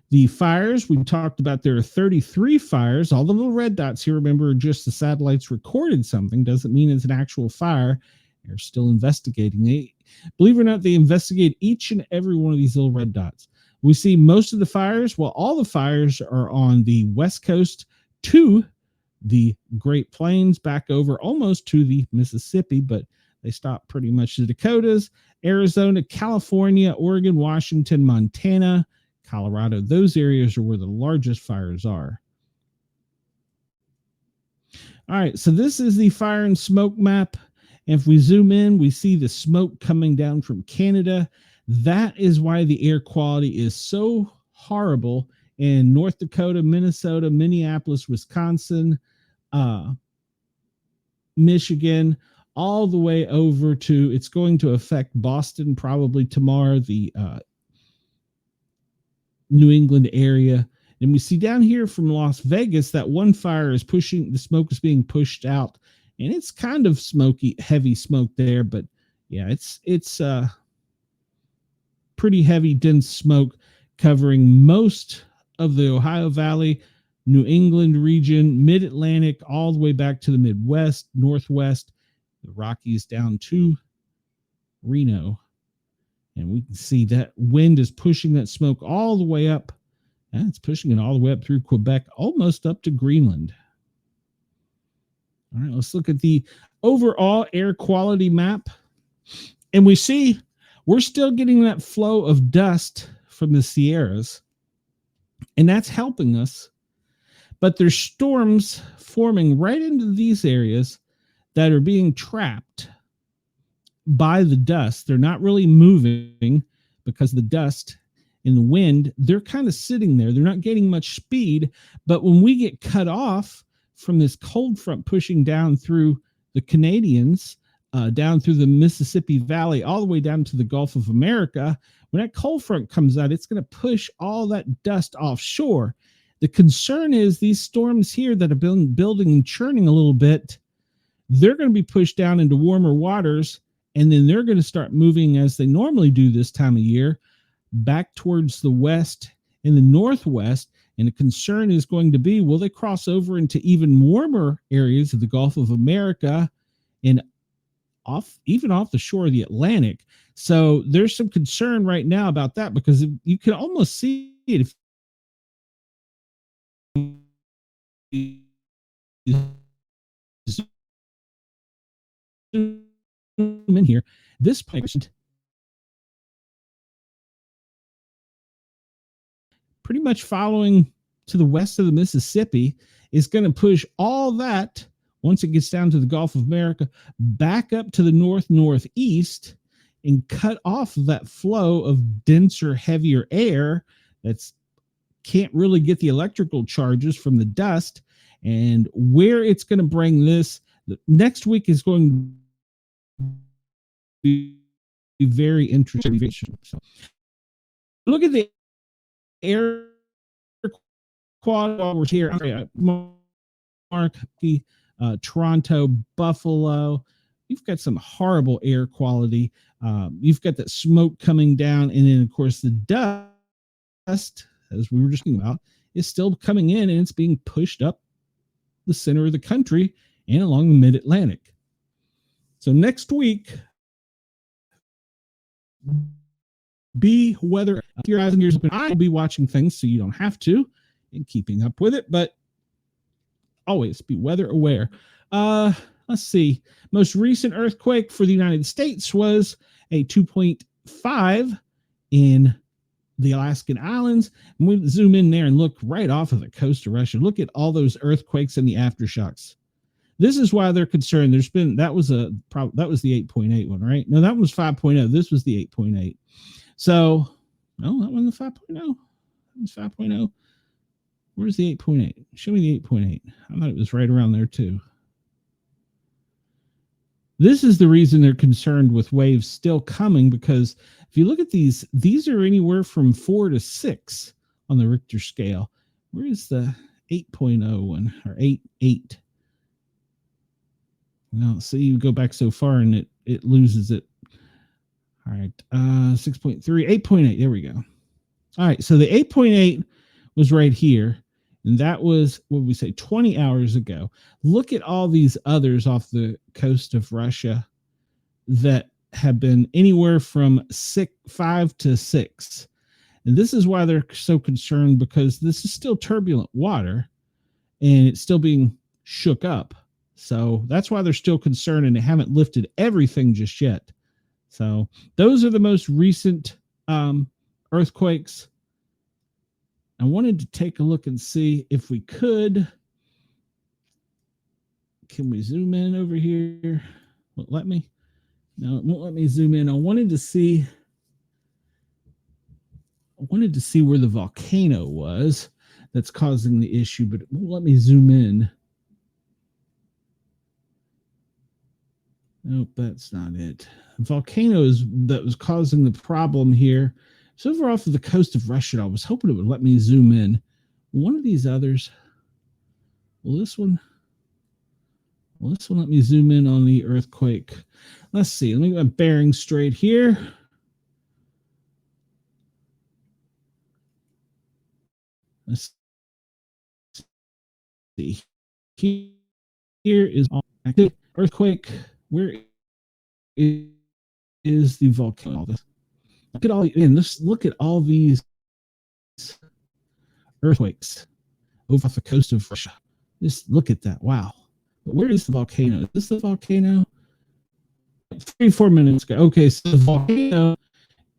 the fires. We talked about there are 33 fires. All the little red dots here, remember, are just the satellites recorded something. Doesn't mean it's an actual fire. They're still investigating. Believe it or not, they investigate each and every one of these little red dots. We see most of the fires. Well, all the fires are on the west coast to the Great Plains, back over almost to the Mississippi, but they stop pretty much the Dakotas, Arizona, California, Oregon, Washington, Montana, Colorado. Those areas are where the largest fires are. All right, so this is the fire and smoke map. If we zoom in, we see the smoke coming down from Canada. That is why the air quality is so horrible in North Dakota, Minnesota, Minneapolis, Wisconsin, Michigan, all the way over to, it's going to affect Boston probably tomorrow, the New England area. And we see down here from Las Vegas that one fire is pushing, the smoke is being pushed out, and it's kind of smoky, heavy smoke there. But yeah, it's pretty heavy, dense smoke covering most of the Ohio Valley, New England region, mid-Atlantic, all the way back to the Midwest, Northwest, the Rockies down to Reno. And we can see that wind is pushing that smoke all the way up. And it's pushing it all the way up through Quebec, almost up to Greenland. All right, let's look at the overall air quality map. And we see we're still getting that flow of dust from the Sierras, and that's helping us. But there's storms forming right into these areas that are being trapped by the dust. They're not really moving because the dust and the wind, they're kind of sitting there. They're not gaining much speed. But when we get cut off from this cold front pushing down through the Canadians, down through the Mississippi Valley, all the way down to the Gulf of America, when that cold front comes out, it's going to push all that dust offshore. The concern is these storms here that have been building and churning a little bit, they're going to be pushed down into warmer waters, and then they're going to start moving as they normally do this time of year, back towards the west and the northwest. And the concern is going to be, will they cross over into even warmer areas of the Gulf of America and even off the shore of the Atlantic? So there's some concern right now about that, because you can almost see it if in here. This patient pretty much following to the west of the Mississippi is going to push all that, once it gets down to the Gulf of America, back up to the northeast and cut off that flow of denser, heavier air that's can't really get the electrical charges from the dust. And where it's going to bring this next week is going to be very interesting. So look at the air quality while we're here. Mark, Toronto, Buffalo. You've got some horrible air quality. You've got that smoke coming down. And then, of course, the dust, as we were just talking about, is still coming in, and it's being pushed up the center of the country and along the mid-Atlantic. So next week, be weather. Keep your eyes and ears open. I'll be watching things so you don't have to and keeping up with it, but always be weather aware. Let's see. Most recent earthquake for the United States was a 2.5 in the Alaskan Islands. And we zoom in there and look right off of the coast of Russia. Look at all those earthquakes and the aftershocks. This is why they're concerned. That was the 8.8 one, right? No, that was 5.0. This was the 8.8. So, no, that wasn't the 5.0. That was 5.0. Where's the 8.8? Show me the 8.8. I thought it was right around there too. This is the reason they're concerned with waves still coming, because if you look at these are anywhere from 4 to 6 on the Richter scale. Where is the 8.0 one, or 8.8? Well, see, you go back so far and it loses it. All right, 6.3, 8.8. There we go. All right, so the 8.8 was right here, and that was, what we say, 20 hours ago. Look at all these others off the coast of Russia that have been anywhere from 5 to 6. And this is why they're so concerned, because this is still turbulent water and it's still being shook up. So that's why they're still concerned, and they haven't lifted everything just yet. So those are the most recent earthquakes. I wanted to take a look and see if we could. Can we zoom in over here? Won't let me? No, it won't let me zoom in. I wanted to see where the volcano was that's causing the issue, but it won't let me zoom in. Nope, that's not it. Volcanoes that was causing the problem here. It's over off of the coast of Russia. I was hoping it would let me zoom in. One of these others. Will this one let me zoom in on the earthquake? Let's see. Let me get my bearing straight here. Let's see. Here is active earthquake. Where is the volcano? Look at look at all these earthquakes over off the coast of Russia. Just look at that. Wow. But where is the volcano? Is this the volcano? 3-4 minutes ago. Okay, so the volcano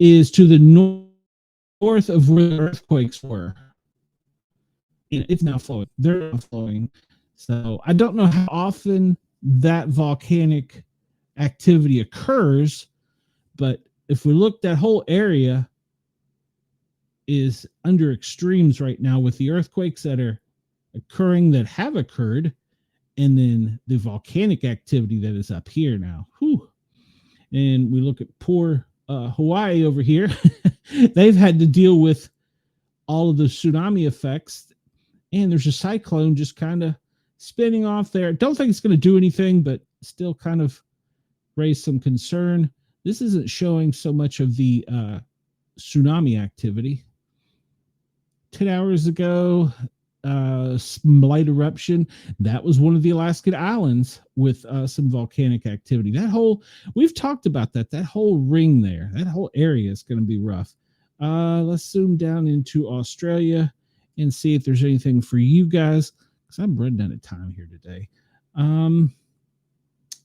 is to the north of where the earthquakes were. And it's now flowing. They're now flowing. So I don't know how often that volcanic activity occurs, but if we look, that whole area is under extremes right now with the earthquakes that are occurring, that have occurred, and then the volcanic activity that is up here now. Whew. And we look at poor Hawaii over here. They've had to deal with all of the tsunami effects, and there's a cyclone just kind of spinning off there. Don't think it's going to do anything, but still kind of raise some concern. This isn't showing so much of the tsunami activity. 10 hours ago, slight eruption. That was one of the Alaskan Islands with some volcanic activity. We've talked about that whole ring there, that whole area is going to be rough. Let's zoom down into Australia and see if there's anything for you guys, because I'm running out of time here today.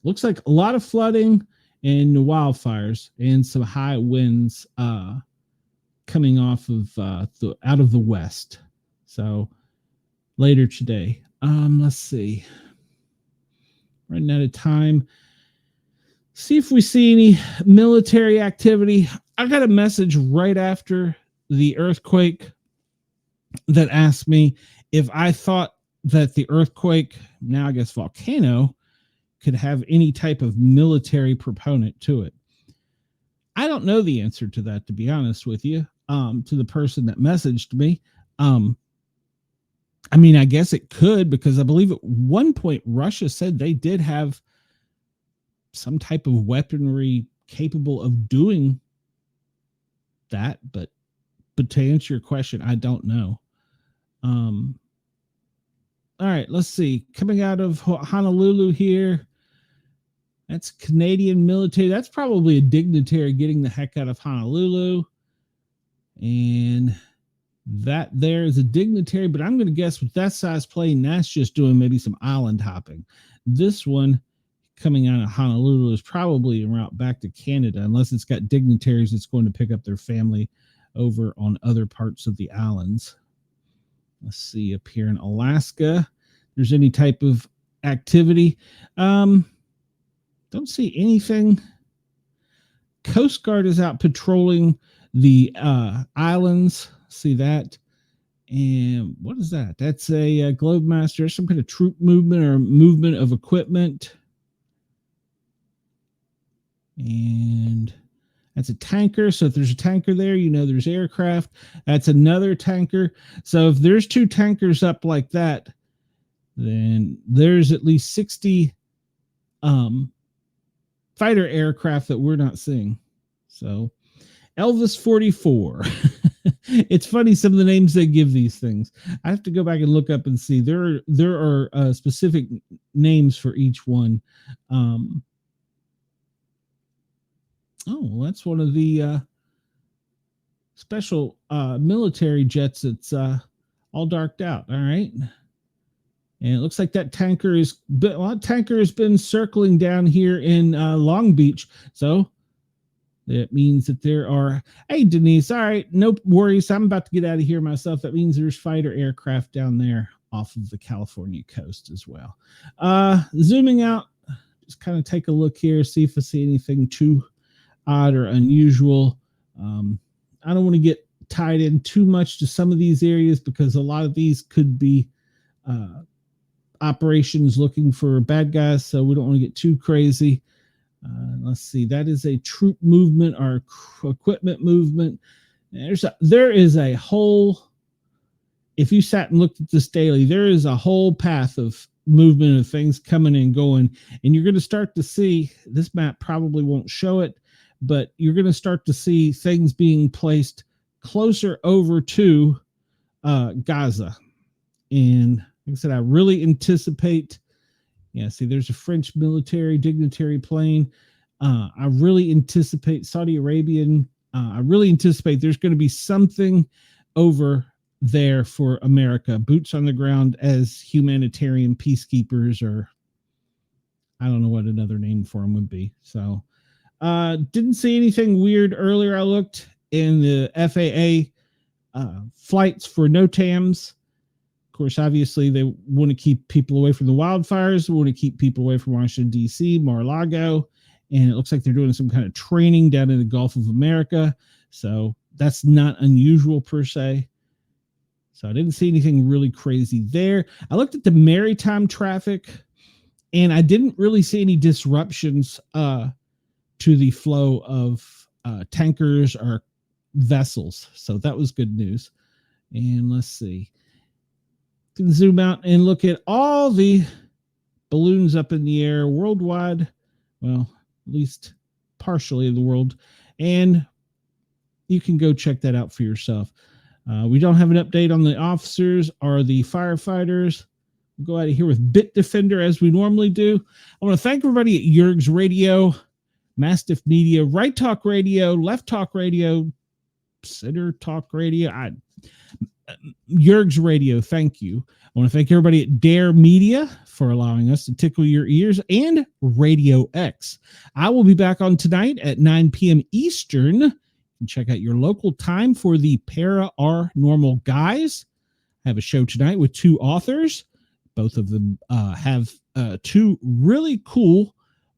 Looks like a lot of flooding and wildfires and some high winds coming off of out of the west. So later today. Let's see. Running out of time. See if we see any military activity. I got a message right after the earthquake that asked me if I thought that the earthquake, now I guess volcano, could have any type of military proponent to it. I don't know the answer to that, to be honest with you. To the person that messaged me, I mean, I guess it could, because I believe at one point Russia said they did have some type of weaponry capable of doing that, but to answer your question, I don't know. All right, let's see. Coming out of Honolulu here, that's Canadian military. That's probably a dignitary getting the heck out of Honolulu. And that there is a dignitary, but I'm going to guess with that size plane, that's just doing maybe some island hopping. This one coming out of Honolulu is probably en route back to Canada, unless it's got dignitaries that's going to pick up their family over on other parts of the islands. Let's see up here in Alaska, there's any type of activity. Don't see anything. Coast Guard is out patrolling the islands. See that? And what is that? That's a Globemaster, some kind of troop movement or movement of equipment. And that's a tanker. So if there's a tanker there, you know there's aircraft. That's another tanker. So if there's two tankers up like that, then there's at least 60 fighter aircraft that we're not seeing. So Elvis 44. It's funny, some of the names they give these things. I have to go back and look up and see. There are specific names for each one. That's one of the special military jets that's all darked out. All right. And it looks like that tanker has been circling down here in Long Beach. So that means that there are, hey, Denise, all right, no worries. I'm about to get out of here myself. That means there's fighter aircraft down there off of the California coast as well. Zooming out, just kind of take a look here, see if I see anything too odd or unusual. I don't want to get tied in too much to some of these areas, because a lot of these could be operations looking for bad guys, so we don't want to get too crazy. Let's see, that is a troop movement or equipment movement. There is a whole, if you sat and looked at this daily, there is a whole path of movement of things coming and going, and you're going to start to see, this map probably won't show it, but you're going to start to see things being placed closer over to Gaza. And like I said, I really anticipate, see, there's a French military dignitary plane. I really anticipate Saudi Arabian. I really anticipate there's going to be something over there for America, boots on the ground as humanitarian peacekeepers, or I don't know what another name for them would be. So didn't see anything weird earlier. I looked in the FAA flights for NOTAMs. Of course, obviously, they want to keep people away from the wildfires. They want to keep people away from Washington, D.C., Mar-a-Lago. And it looks like they're doing some kind of training down in the Gulf of America. So that's not unusual per se. So I didn't see anything really crazy there. I looked at the maritime traffic, and I didn't really see any disruptions to the flow of tankers or vessels. So that was good news. And let's see. Can zoom out and look at all the balloons up in the air worldwide. Well, at least partially in the world. And you can go check that out for yourself. We don't have an update on the officers or the firefighters. We'll go out of here with Bit Defender as we normally do. I want to thank everybody at Yerg's Radio, Mastiff Media, Right Talk Radio, Left Talk Radio, Center Talk Radio. Yerg's Radio, thank you. I want to thank everybody at Dare Media for allowing us to tickle your ears, and Radio X. I will be back on tonight at 9 p.m. Eastern. You can check out your local time for the Paranormal Guys. I have a show tonight with two authors. Both of them have two really cool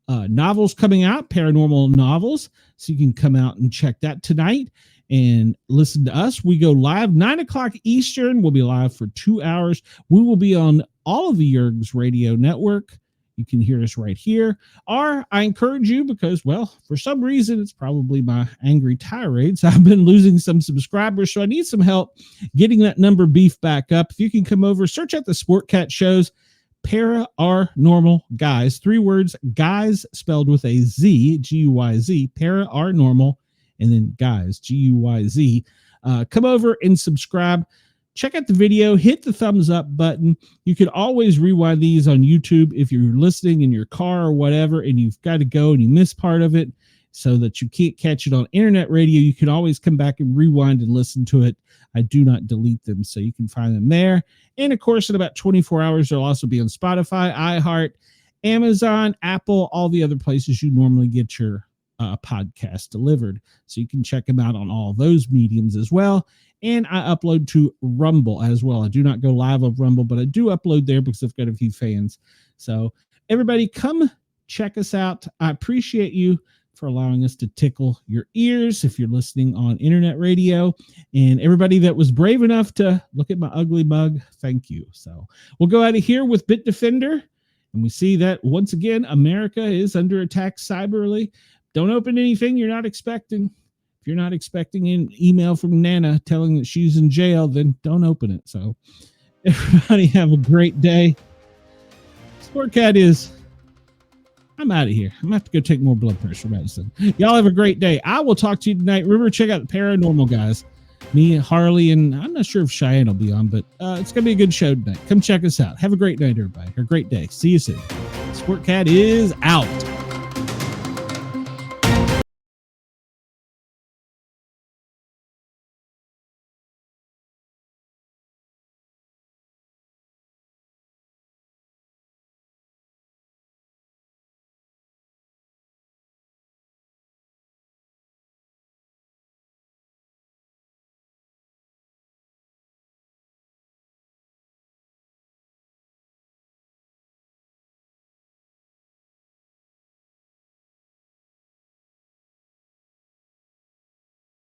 novels coming out, paranormal novels. So you can come out and check that tonight and listen to us. We go live 9 o'clock Eastern. We'll be live for 2 hours. We will be on all of the Yerg's Radio Network, you can hear us right here. Or I encourage you, because, well, for some reason, it's probably my angry tirades, I've been losing some subscribers, so I need some help getting that number beef back up. If you can come over, search out the Sportcat shows, Paranormal Guys, 3 words, guys spelled with a Z, G-U-Y-Z, Paranormal, and then guys, G-U-Y-Z. Come over and subscribe. Check out the video, hit the thumbs up button. You can always rewind these on YouTube if you're listening in your car or whatever, and you've got to go and you miss part of it so that you can't catch it on internet radio. You can always come back and rewind and listen to it. I do not delete them, so you can find them there. And of course, in about 24 hours, they'll also be on Spotify, iHeart, Amazon, Apple, all the other places you normally get your podcast delivered. So you can check them out on all those mediums as well. And I upload to Rumble as well. I do not go live on Rumble, but I do upload there because I've got a few fans. So everybody, come check us out. I appreciate you for allowing us to tickle your ears if you're listening on internet radio. And everybody that was brave enough to look at my ugly mug, thank you. So we'll go out of here with Bit Defender. And we see that once again, America is under attack cyberly. Don't open anything you're not expecting. If you're not expecting an email from Nana telling that she's in jail, then don't open it. So everybody have a great day. Sportcat is, I'm out of here. I'm going to have to go take more blood pressure medicine. Y'all have a great day. I will talk to you tonight. Remember, check out the Paranormal Guys. Me, Harley, and I'm not sure if Cheyenne will be on, but it's going to be a good show tonight. Come check us out. Have a great night, everybody. Or a great day. See you soon. Sportcat is out.